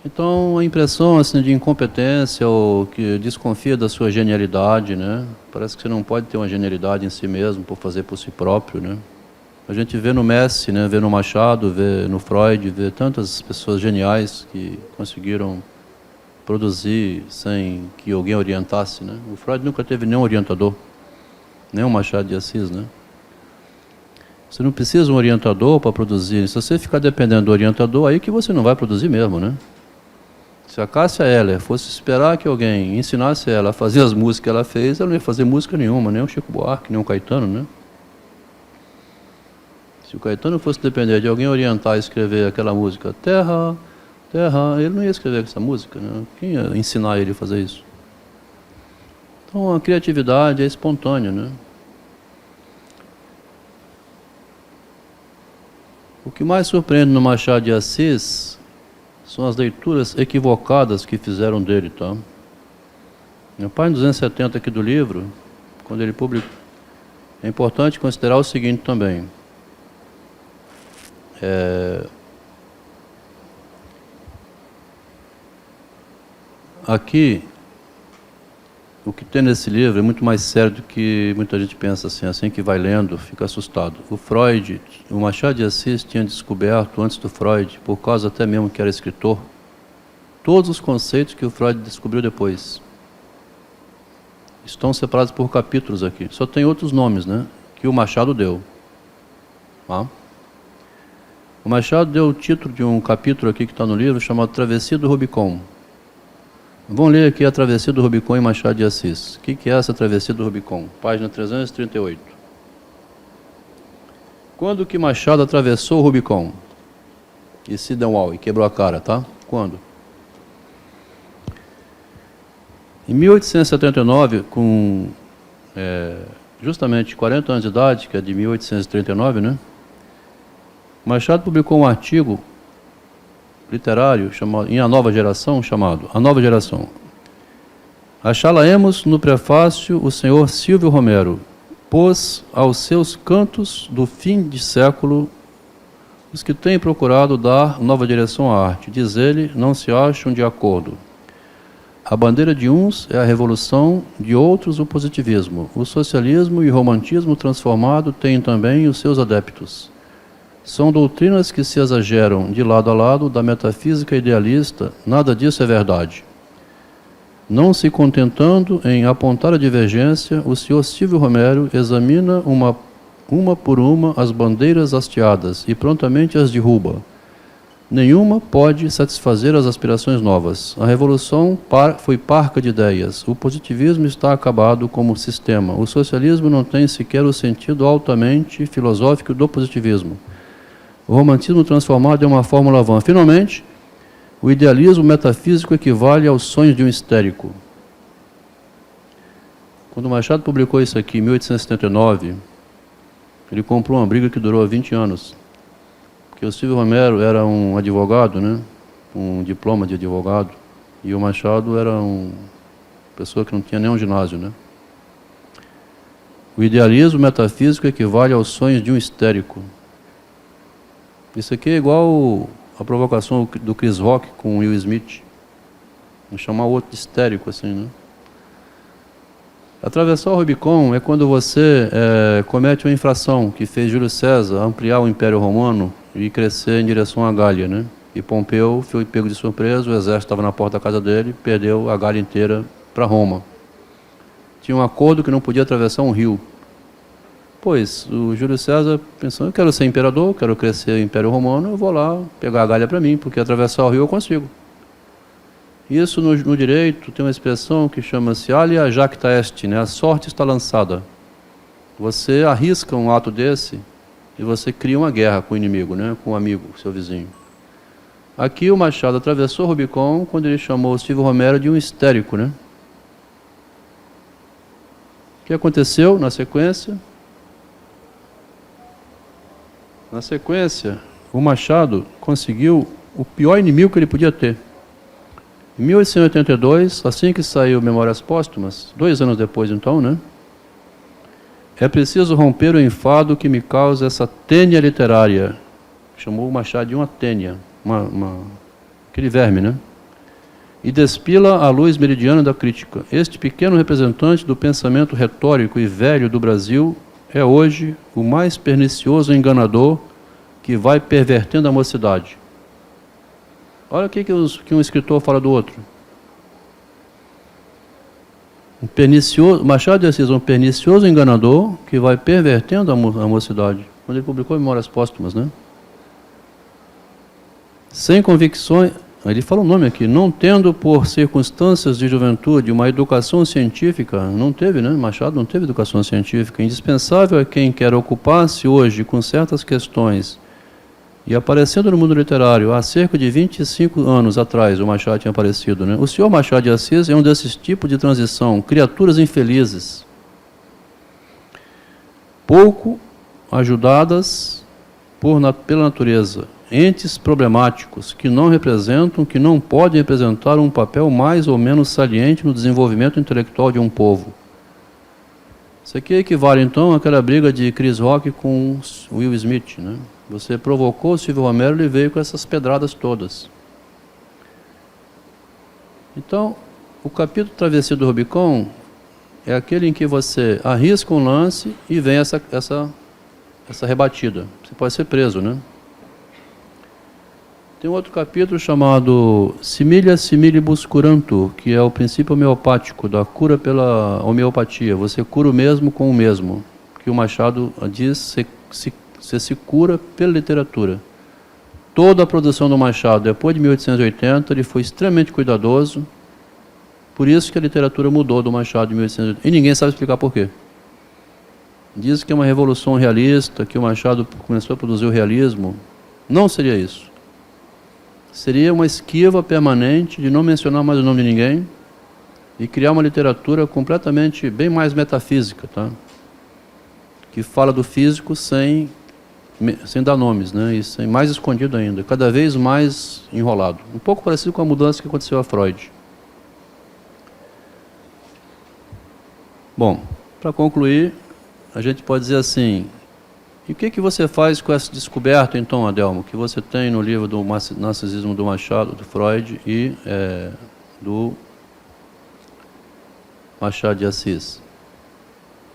Então, a impressão assim, de incompetência ou que desconfia da sua genialidade, né? Parece que você não pode ter uma genialidade em si mesmo por fazer por si próprio, né? A gente vê no Messi, né? Vê no Machado, vê no Freud, vê tantas pessoas geniais que conseguiram produzir sem que alguém orientasse, né? O Freud nunca teve nenhum orientador, nem o Machado de Assis, né? Você não precisa de um orientador para produzir. Se você ficar dependendo do orientador, aí que você não vai produzir mesmo, né? Se a Cássia Eller fosse esperar que alguém ensinasse ela a fazer as músicas que ela fez, ela não ia fazer música nenhuma, nem o Chico Buarque, nem o Caetano, né? Se o Caetano fosse depender de alguém orientar a escrever aquela música, Terra, Terra, ele não ia escrever essa música, né? Quem ia ensinar ele a fazer isso? Então a criatividade é espontânea, né? O que mais surpreende no Machado de Assis são as leituras equivocadas que fizeram dele, tá? Na página 270 aqui do livro, quando ele publicou, é importante considerar o seguinte também. Aqui o que tem nesse livro é muito mais sério do que muita gente pensa assim que vai lendo, fica assustado. O Machado de Assis tinha descoberto, antes do Freud, por causa até mesmo que era escritor, todos os conceitos que o Freud descobriu depois. Estão separados por capítulos aqui. Só tem outros nomes, né, que o Machado deu. Tá? O Machado deu o título de um capítulo aqui que está no livro, chamado Travessia do Rubicon. Vamos ler aqui a Travessia do Rubicon em Machado de Assis. O que é essa Travessia do Rubicon? Página 338. Quando que Machado atravessou o Rubicon? E se deu mal e quebrou a cara, tá? Quando? Em 1879, com justamente 40 anos de idade, que é de 1839, né? Machado publicou um artigo literário chamado, em A Nova Geração, chamado A Nova Geração. Achá-la-emos no prefácio o senhor Silvio Romero, pôs aos seus cantos do fim de século os que têm procurado dar nova direção à arte. Diz ele, não se acham de acordo. A bandeira de uns é a revolução, de outros o positivismo. O socialismo e o romantismo transformado têm também os seus adeptos. São doutrinas que se exageram de lado a lado da metafísica idealista, nada disso é verdade. Não se contentando em apontar a divergência, o senhor Silvio Romero examina uma por uma as bandeiras hasteadas e prontamente as derruba. Nenhuma pode satisfazer as aspirações novas. A revolução foi parca de ideias. O positivismo está acabado como sistema. O socialismo não tem sequer o sentido altamente filosófico do positivismo. O romantismo transformado é uma fórmula vã. Finalmente, o idealismo metafísico equivale aos sonhos de um histérico. Quando Machado publicou isso aqui, em 1879, ele comprou uma briga que durou 20 anos. Porque o Silvio Romero era um advogado, né? Um diploma de advogado, e o Machado era uma pessoa que não tinha nenhum ginásio, né? O idealismo metafísico equivale aos sonhos de um histérico. Isso aqui é igual a provocação do Chris Rock com o Will Smith. Vamos chamar o outro de histérico, assim, né? Atravessar o Rubicon é quando você comete uma infração que fez Júlio César ampliar o Império Romano e crescer em direção à Gália, né? E Pompeu foi pego de surpresa, o exército estava na porta da casa dele, perdeu a Gália inteira para Roma. Tinha um acordo que não podia atravessar um rio. Pois, o Júlio César pensou, eu quero ser imperador, quero crescer o Império Romano, eu vou lá pegar a Gália para mim, porque atravessar o rio eu consigo. Isso no direito tem uma expressão que chama-se alia jacta est, né? A sorte está lançada. Você arrisca um ato desse e você cria uma guerra com o inimigo, né? Com o amigo, seu vizinho. Aqui o Machado atravessou o Rubicon quando ele chamou o Silvio Romero de um histérico, né? O que aconteceu na sequência? Na sequência, o Machado conseguiu o pior inimigo que ele podia ter. Em 1882, assim que saiu Memórias Póstumas, 2 anos depois então, né? É preciso romper o enfado que me causa essa tênia literária. Chamou o Machado de uma tênia, aquele verme, né? E despila a luz meridiana da crítica. Este pequeno representante do pensamento retórico e velho do Brasil é hoje o mais pernicioso enganador que vai pervertendo a mocidade. Olha o que um escritor fala do outro. Machado de Assis, um pernicioso enganador que vai pervertendo a mocidade. Quando ele publicou Memórias Póstumas, né? Sem convicções, ele fala o nome aqui, não tendo por circunstâncias de juventude uma educação científica, não teve, né? Machado não teve educação científica, indispensável a quem quer ocupar-se hoje com certas questões. E aparecendo no mundo literário, há cerca de 25 anos atrás, o Machado tinha aparecido, né? O senhor Machado de Assis é um desses tipos de transição, criaturas infelizes, pouco ajudadas pela natureza, entes problemáticos que não representam, que não podem representar um papel mais ou menos saliente no desenvolvimento intelectual de um povo. Isso aqui equivale, então, àquela briga de Chris Rock com Will Smith, né? Você provocou o Silvio Romero, ele veio com essas pedradas todas. Então, o capítulo Travessia do Rubicon é aquele em que você arrisca um lance e vem essa rebatida. Você pode ser preso, né? Tem um outro capítulo chamado Similia Similibus Curantur, que é o princípio homeopático da cura pela homeopatia. Você cura o mesmo com o mesmo. Que o Machado diz, você se cura pela literatura. Toda a produção do Machado, depois de 1880, ele foi extremamente cuidadoso. Por isso que a literatura mudou do Machado de 1880. E ninguém sabe explicar por quê. Diz que é uma revolução realista, que o Machado começou a produzir o realismo. Não seria isso. Seria uma esquiva permanente de não mencionar mais o nome de ninguém e criar uma literatura completamente, bem mais metafísica, tá? Que fala do físico sem dar nomes, né? E sem, mais escondido ainda, cada vez mais enrolado. Um pouco parecido com a mudança que aconteceu a Freud. Bom, para concluir, a gente pode dizer assim, e o que você faz com essa descoberta, então, Adelmo, que você tem no livro do Narcisismo do Machado, do Freud e do Machado de Assis?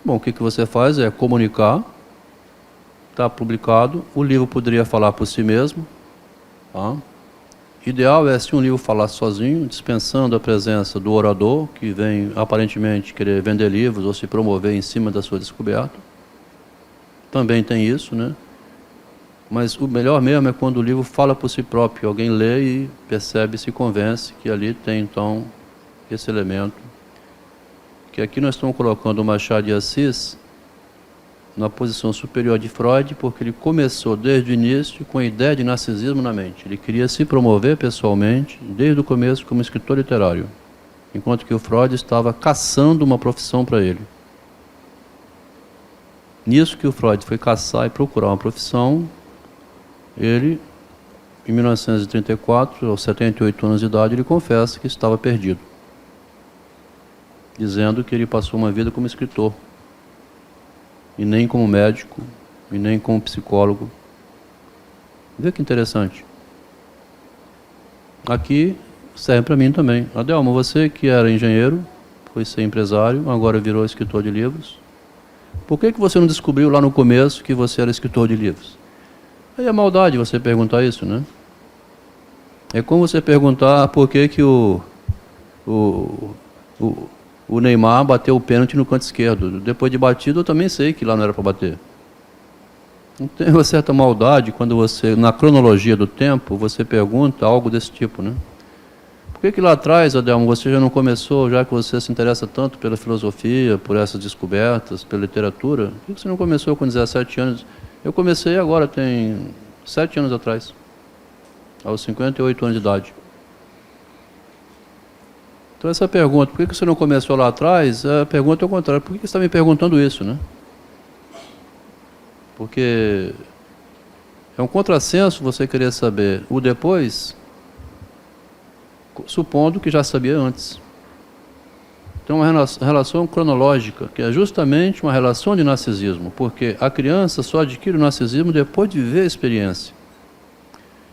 Bom, o que você faz é comunicar, está publicado, o livro poderia falar por si mesmo, tá? Ideal é se um livro falasse sozinho, dispensando a presença do orador, que vem aparentemente querer vender livros ou se promover em cima da sua descoberta. Também tem isso, né? Mas o melhor mesmo é quando o livro fala por si próprio, alguém lê e percebe, se convence que ali tem então esse elemento. Que aqui nós estamos colocando o Machado de Assis na posição superior de Freud, porque ele começou desde o início com a ideia de narcisismo na mente. Ele queria se promover pessoalmente, desde o começo, como escritor literário, enquanto que o Freud estava caçando uma profissão para ele. Nisso que o Freud foi caçar e procurar uma profissão, ele, em 1934, aos 78 anos de idade, ele confessa que estava perdido, dizendo que ele passou uma vida como escritor, e nem como médico, e nem como psicólogo. Vê que interessante. Aqui serve para mim também. Adelmo, você que era engenheiro, foi ser empresário, agora virou escritor de livros. Por que você não descobriu lá no começo que você era escritor de livros? Aí é maldade você perguntar isso, né? É como você perguntar por que o Neymar bateu o pênalti no canto esquerdo. Depois de batido, eu também sei que lá não era para bater. Não tem uma certa maldade quando você, na cronologia do tempo, você pergunta algo desse tipo, né? Por que lá atrás, Adelmo, você já não começou, já que você se interessa tanto pela filosofia, por essas descobertas, pela literatura, por que você não começou com 17 anos? Eu comecei agora, tem 7 anos atrás, aos 58 anos de idade. Então essa pergunta, por que você não começou lá atrás, a pergunta é o contrário, por que você está me perguntando isso, né? Porque é um contrassenso você querer saber o depois, supondo que já sabia antes. Então, uma relação cronológica, que é justamente uma relação de narcisismo, porque a criança só adquire o narcisismo depois de viver a experiência.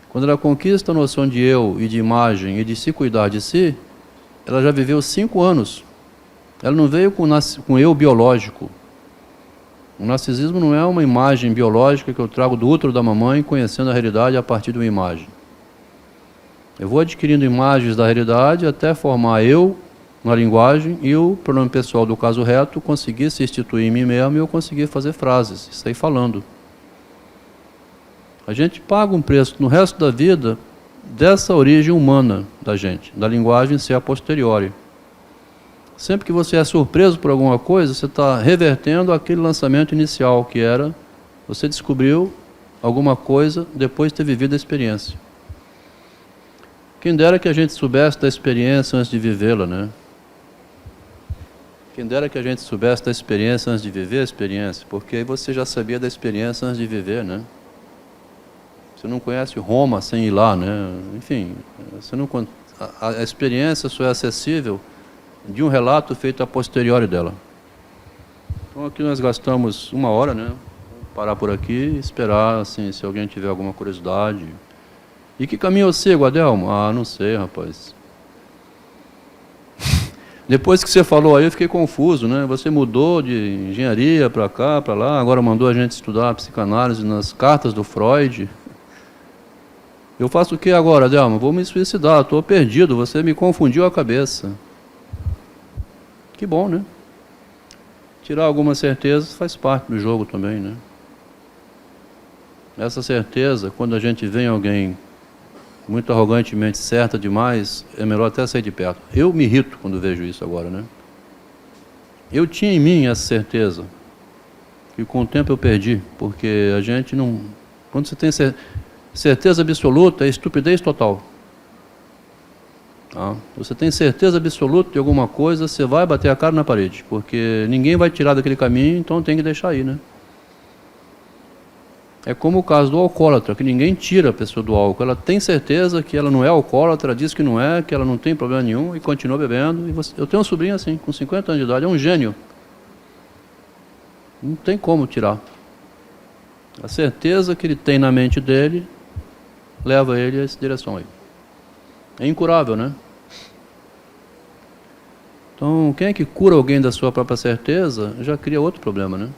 Quando ela conquista a noção de eu e de imagem e de se cuidar de si, ela já viveu 5 anos. Ela não veio com eu biológico. O narcisismo não é uma imagem biológica que eu trago do útero da mamãe, conhecendo a realidade a partir de uma imagem. Eu vou adquirindo imagens da realidade até formar eu na linguagem e o pronome pessoal do caso reto conseguir se instituir em mim mesmo e eu conseguir fazer frases, sair falando. A gente paga um preço no resto da vida dessa origem humana da gente, da linguagem ser a posteriori. Sempre que você é surpreso por alguma coisa, você está revertendo aquele lançamento inicial, que era, você descobriu alguma coisa depois de ter vivido a experiência. Quem dera que a gente soubesse da experiência antes de vivê-la, né? Quem dera que a gente soubesse da experiência antes de viver a experiência, porque aí você já sabia da experiência antes de viver, né? Você não conhece Roma sem ir lá, né? Enfim, você não, a experiência só é acessível de um relato feito a posteriori dela. Então aqui nós gastamos 1 hora, né? Vou parar por aqui e esperar, assim, se alguém tiver alguma curiosidade. E que caminho eu sigo, Adelmo? Ah, não sei, rapaz. Depois que você falou aí, eu fiquei confuso, né? Você mudou de engenharia para cá, para lá, agora mandou a gente estudar psicanálise nas cartas do Freud. Eu faço o que agora, Delma? Vou me suicidar, estou perdido, você me confundiu a cabeça. Que bom, né? Tirar algumas certezas faz parte do jogo também, né? Essa certeza, quando a gente vê alguém muito arrogantemente certa demais, é melhor até sair de perto. Eu me irrito quando vejo isso agora, né? Eu tinha em mim essa certeza, que com o tempo eu perdi, porque a gente não... Quando você tem certeza absoluta, é estupidez total. Tá? Você tem certeza absoluta de alguma coisa, você vai bater a cara na parede, porque ninguém vai tirar daquele caminho, então tem que deixar aí, né? É como o caso do alcoólatra, que ninguém tira a pessoa do álcool. Ela tem certeza que ela não é alcoólatra, diz que não é, que ela não tem problema nenhum e continua bebendo. Eu tenho um sobrinho assim, com 50 anos de idade, é um gênio. Não tem como tirar. A certeza que ele tem na mente dele leva ele a essa direção aí. É incurável, né? Então, quem é que cura alguém da sua própria certeza, já cria outro problema, né?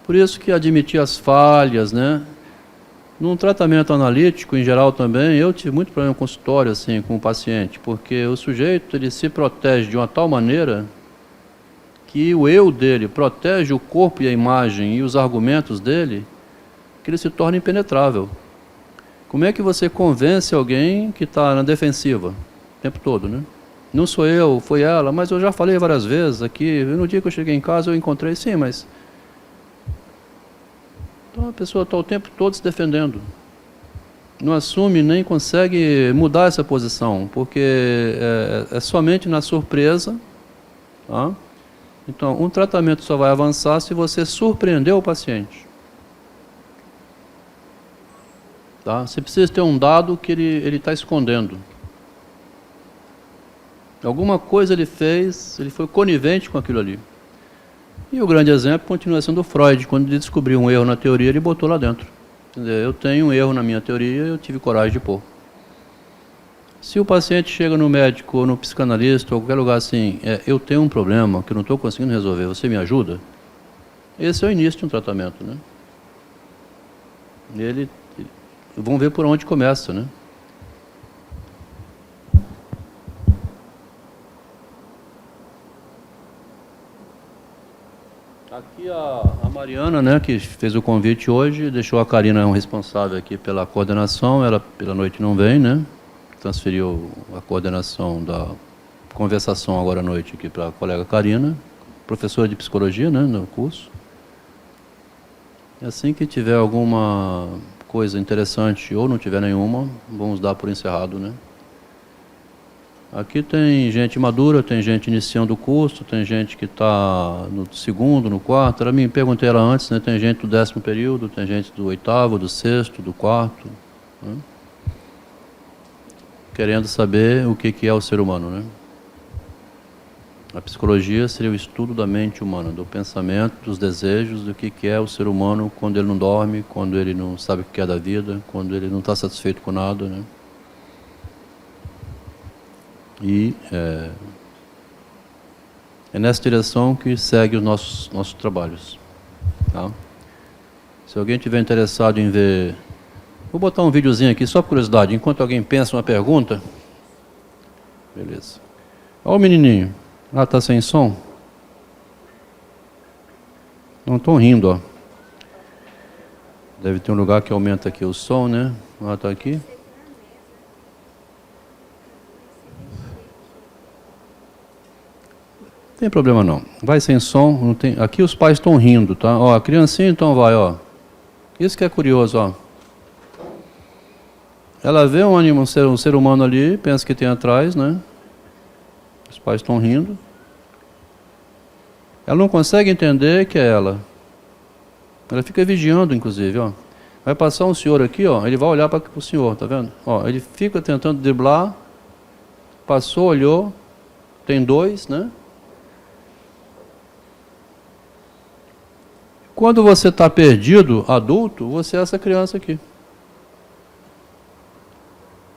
Por isso que admitir as falhas, né? Num tratamento analítico, em geral também, eu tive muito problema com consultório, assim, com o paciente, porque o sujeito, ele se protege de uma tal maneira que o eu dele protege o corpo e a imagem e os argumentos dele, que ele se torna impenetrável. Como é que você convence alguém que está na defensiva o tempo todo, né? Não sou eu, foi ela, mas eu já falei várias vezes aqui, no dia que eu cheguei em casa eu encontrei, sim, mas... Então a pessoa está o tempo todo se defendendo. Não assume nem consegue mudar essa posição, porque é somente na surpresa. Tá? Então, um tratamento só vai avançar se você surpreender o paciente. Tá? Você precisa ter um dado que ele está escondendo. Alguma coisa ele fez, ele foi conivente com aquilo ali. E o grande exemplo continua sendo o Freud. Quando ele descobriu um erro na teoria, ele botou lá dentro. Eu tenho um erro na minha teoria, eu tive coragem de pôr. Se o paciente chega no médico, ou no psicanalista, ou qualquer lugar assim, eu tenho um problema que eu não estou conseguindo resolver, você me ajuda? Esse é o início de um tratamento, né? Vamos ver por onde começa, né? Aqui a Mariana, né, que fez o convite hoje, deixou a Karina responsável aqui pela coordenação, ela pela noite não vem, né? Transferiu a coordenação da conversação agora à noite aqui para a colega Karina, professora de psicologia, né, no curso. Assim que tiver alguma coisa interessante ou não tiver nenhuma, vamos dar por encerrado, né? Aqui tem gente madura, tem gente iniciando o curso, tem gente que está no segundo, no quarto. Ela me perguntei ela antes, né? Tem gente do 10º período, tem gente do 8º, do 6º, do 4º, né? Querendo saber o que é o ser humano, né? A psicologia seria o estudo da mente humana, do pensamento, dos desejos, do que é o ser humano quando ele não dorme, quando ele não sabe o que é da vida, quando ele não está satisfeito com nada, né? E é nessa direção que segue os nossos trabalhos. Tá? Se alguém tiver interessado em ver... Vou botar um videozinho aqui, só por curiosidade, enquanto alguém pensa uma pergunta. Beleza. Olha o menininho. Ah, está sem som? Não estão rindo, ó. Deve ter um lugar que aumenta aqui o som, né? Ah, está aqui. Não tem problema não. Vai sem som, não tem... Aqui os pais estão rindo, tá? Ó, a criancinha então vai, ó. Isso que é curioso, ó. Ela vê um ser humano ali, pensa que tem atrás, né? Os pais estão rindo. Ela não consegue entender que é ela. Ela fica vigiando, inclusive, ó. Vai passar um senhor aqui, ó. Ele vai olhar para o senhor, tá vendo? Ó, ele fica tentando driblar. Passou, olhou. Tem dois, né? Quando você está perdido, adulto, você é essa criança aqui.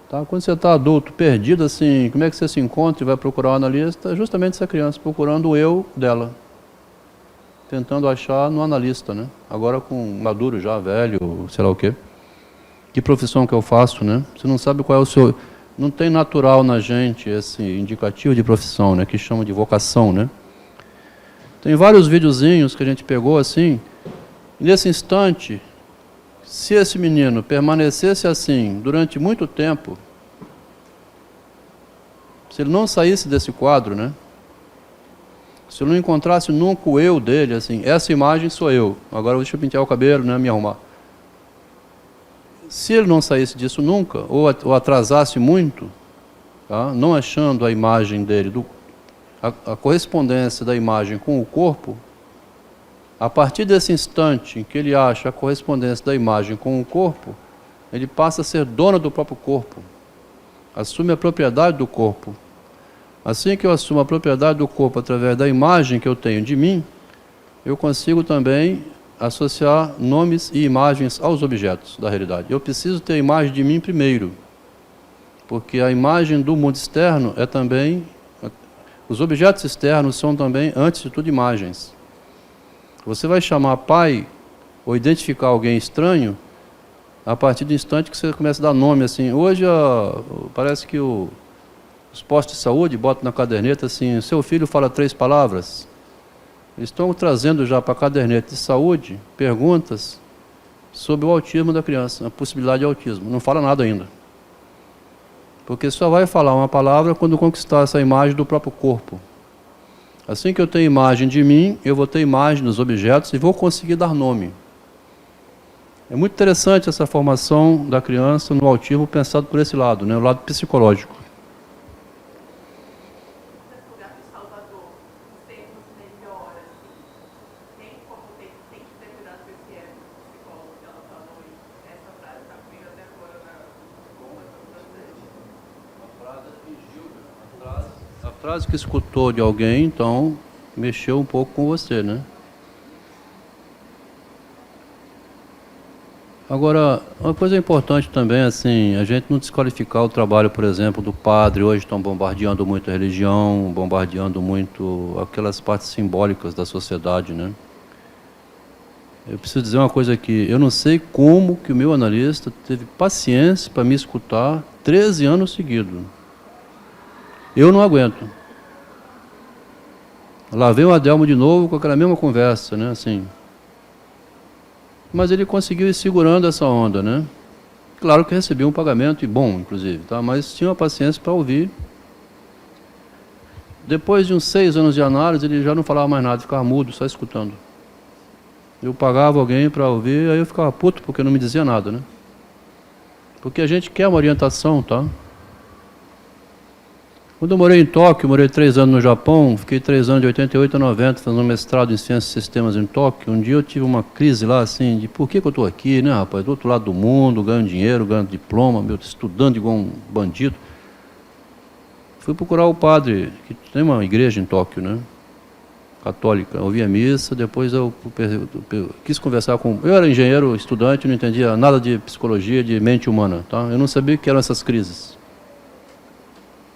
Tá? Quando você está adulto, perdido, assim, como é que você se encontra e vai procurar um analista? É justamente essa criança, procurando o eu dela. Tentando achar no analista, né? Agora com maduro já, velho, sei lá o quê. Que profissão que eu faço, né? Você não sabe qual é o seu... Não tem natural na gente esse indicativo de profissão, né? Que chama de vocação, né? Tem vários videozinhos que a gente pegou assim. Nesse instante, se esse menino permanecesse assim durante muito tempo, se ele não saísse desse quadro, né? Se eu não encontrasse nunca o eu dele, assim, essa imagem sou eu, agora deixa eu pentear o cabelo, né, me arrumar. Se ele não saísse disso nunca, ou atrasasse muito, tá, não achando a imagem dele, a correspondência da imagem com o corpo, a partir desse instante em que ele acha a correspondência da imagem com o corpo, ele passa a ser dono do próprio corpo, assume a propriedade do corpo. Assim que eu assumo a propriedade do corpo através da imagem que eu tenho de mim, eu consigo também associar nomes e imagens aos objetos da realidade. Eu preciso ter a imagem de mim primeiro, porque a imagem do mundo externo é também... Os objetos externos são também, antes de tudo, imagens. Você vai chamar pai ou identificar alguém estranho a partir do instante que você começa a dar nome. Assim, hoje parece que os postos de saúde botam na caderneta assim, seu filho fala 3 palavras. Eles estão trazendo já para a caderneta de saúde perguntas sobre o autismo da criança, a possibilidade de autismo. Não fala nada ainda. Porque só vai falar uma palavra quando conquistar essa imagem do próprio corpo. Assim que eu tenho imagem de mim, eu vou ter imagem dos objetos e vou conseguir dar nome. É muito interessante essa formação da criança no autismo pensado por esse lado, né, o lado psicológico. A frase que escutou de alguém, então, mexeu um pouco com você, né? Agora, uma coisa importante também, assim, a gente não desqualificar o trabalho, por exemplo, do padre. Hoje estão bombardeando muito a religião, bombardeando muito aquelas partes simbólicas da sociedade, né? Eu preciso dizer uma coisa aqui, eu não sei como que o meu analista teve paciência para me escutar 13 anos seguidos. Eu não aguento. Lá vem o Adelmo de novo com aquela mesma conversa, né, assim. Mas ele conseguiu ir segurando essa onda, né? Claro que recebi um pagamento, e bom, inclusive, tá? Mas tinha uma paciência para ouvir. Depois de uns 6 anos de análise, ele já não falava mais nada, ficava mudo, só escutando. Eu pagava alguém para ouvir, aí eu ficava puto, porque não me dizia nada, né? Porque a gente quer uma orientação, tá? Quando eu morei em Tóquio, morei 3 anos no Japão, fiquei 3 anos de 88 a 90 fazendo um mestrado em Ciências e Sistemas em Tóquio. Um dia eu tive uma crise lá, assim, de por que eu estou aqui, né, rapaz? Do outro lado do mundo, ganhando dinheiro, ganhando diploma, estudando igual um bandido. Fui procurar o padre, que tem uma igreja em Tóquio, né, católica. Ouvi a missa, depois eu quis conversar com... Eu era engenheiro, estudante, não entendia nada de psicologia, de mente humana, tá? Eu não sabia o que eram essas crises.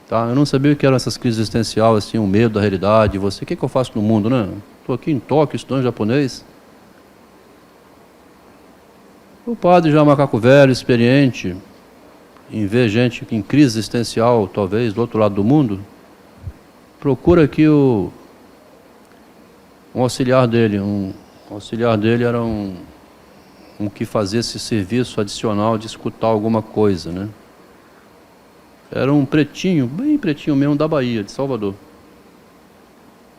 Tá? Eu não sabia o que eram essas crises existenciais, assim, o medo da realidade. O que eu faço no mundo, né? Estou aqui em Tóquio, estudando japonês. O padre já macaco velho, experiente, em ver gente em crise existencial, talvez, do outro lado do mundo, procura aqui um auxiliar dele. Um auxiliar dele era um que fazia esse serviço adicional de escutar alguma coisa, né? Era um pretinho, bem pretinho mesmo, da Bahia, de Salvador.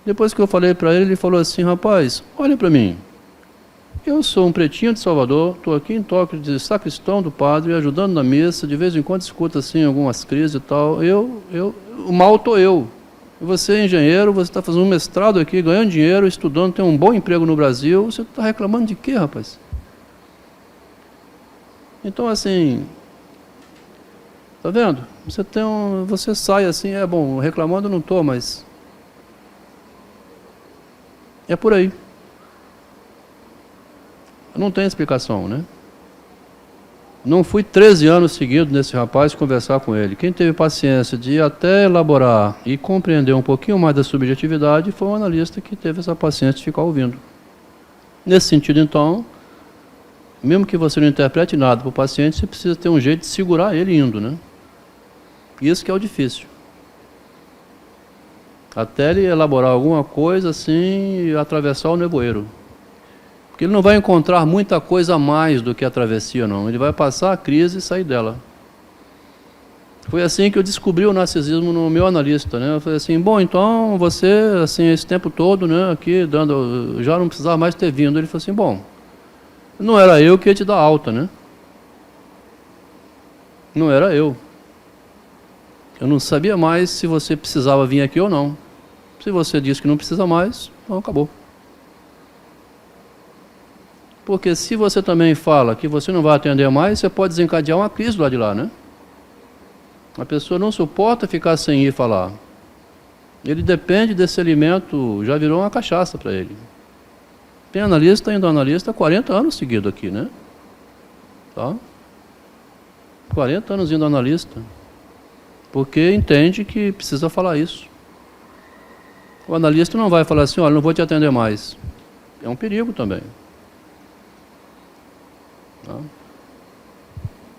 Depois que eu falei para ele falou assim, rapaz, olha para mim, eu sou um pretinho de Salvador, estou aqui em Tóquio de sacristão do padre, ajudando na missa, de vez em quando escuto assim algumas crises e tal, o mal estou eu. Você é engenheiro, você está fazendo um mestrado aqui, ganhando dinheiro, estudando, tem um bom emprego no Brasil, você está reclamando de quê, rapaz? Então, assim... Tá vendo? Você sai assim, bom, reclamando eu não estou, mas... É por aí. Não tem explicação, né? Não fui 13 anos seguidos nesse rapaz conversar com ele. Quem teve paciência de até elaborar e compreender um pouquinho mais da subjetividade foi um analista que teve essa paciência de ficar ouvindo. Nesse sentido, então, mesmo que você não interprete nada para o paciente, você precisa ter um jeito de segurar ele indo, né? Isso que é o difícil. Até ele elaborar alguma coisa assim e atravessar o nevoeiro. Porque ele não vai encontrar muita coisa a mais do que a travessia, não. Ele vai passar a crise e sair dela. Foi assim que eu descobri o narcisismo no meu analista, né? Eu falei assim, bom, então você, assim, esse tempo todo, né, aqui, já não precisava mais ter vindo. Ele falou assim, bom, não era eu que ia te dar alta, né? Não era eu. Eu não sabia mais se você precisava vir aqui ou não. Se você disse que não precisa mais, então acabou. Porque se você também fala que você não vai atender mais, você pode desencadear uma crise do lado de lá, né? A pessoa não suporta ficar sem ir falar. Ele depende desse alimento, já virou uma cachaça para ele. Tem analista indo analista há 40 anos seguido aqui, né? Tá? 40 anos indo analista. Porque entende que precisa falar isso. O analista não vai falar assim, olha, não vou te atender mais. É um perigo também. Tá?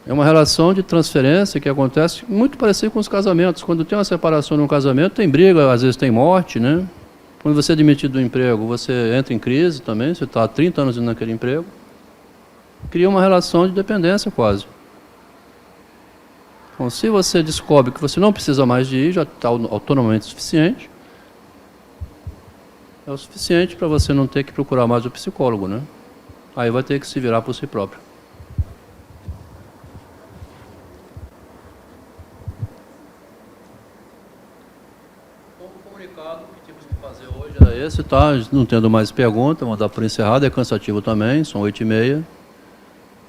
É uma relação de transferência que acontece muito parecido com os casamentos. Quando tem uma separação num casamento, tem briga, às vezes tem morte, né? Quando você é demitido do emprego, você entra em crise também, você está há 30 anos indo naquele emprego. Cria uma relação de dependência quase. Então, se você descobre que você não precisa mais de ir, já está autonomamente suficiente, é o suficiente para você não ter que procurar mais o psicólogo, né? Aí vai ter que se virar por si próprio. O comunicado que tínhamos que fazer hoje era esse, tá? Não tendo mais pergunta, vou dar por encerrado, é cansativo também, são 8h30.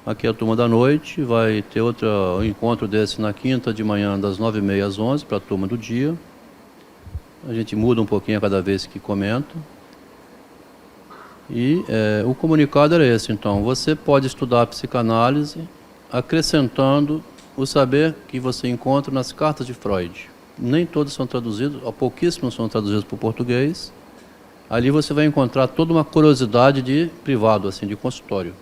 Aqui é a turma da noite, vai ter outro encontro desse na quinta de manhã, das 9h30 às 11h, para a turma do dia. A gente muda um pouquinho a cada vez que comenta. E o comunicado era esse, então. Você pode estudar a psicanálise acrescentando o saber que você encontra nas cartas de Freud. Nem todos são traduzidos, pouquíssimos são traduzidos para o português. Ali você vai encontrar toda uma curiosidade de privado, assim, de consultório.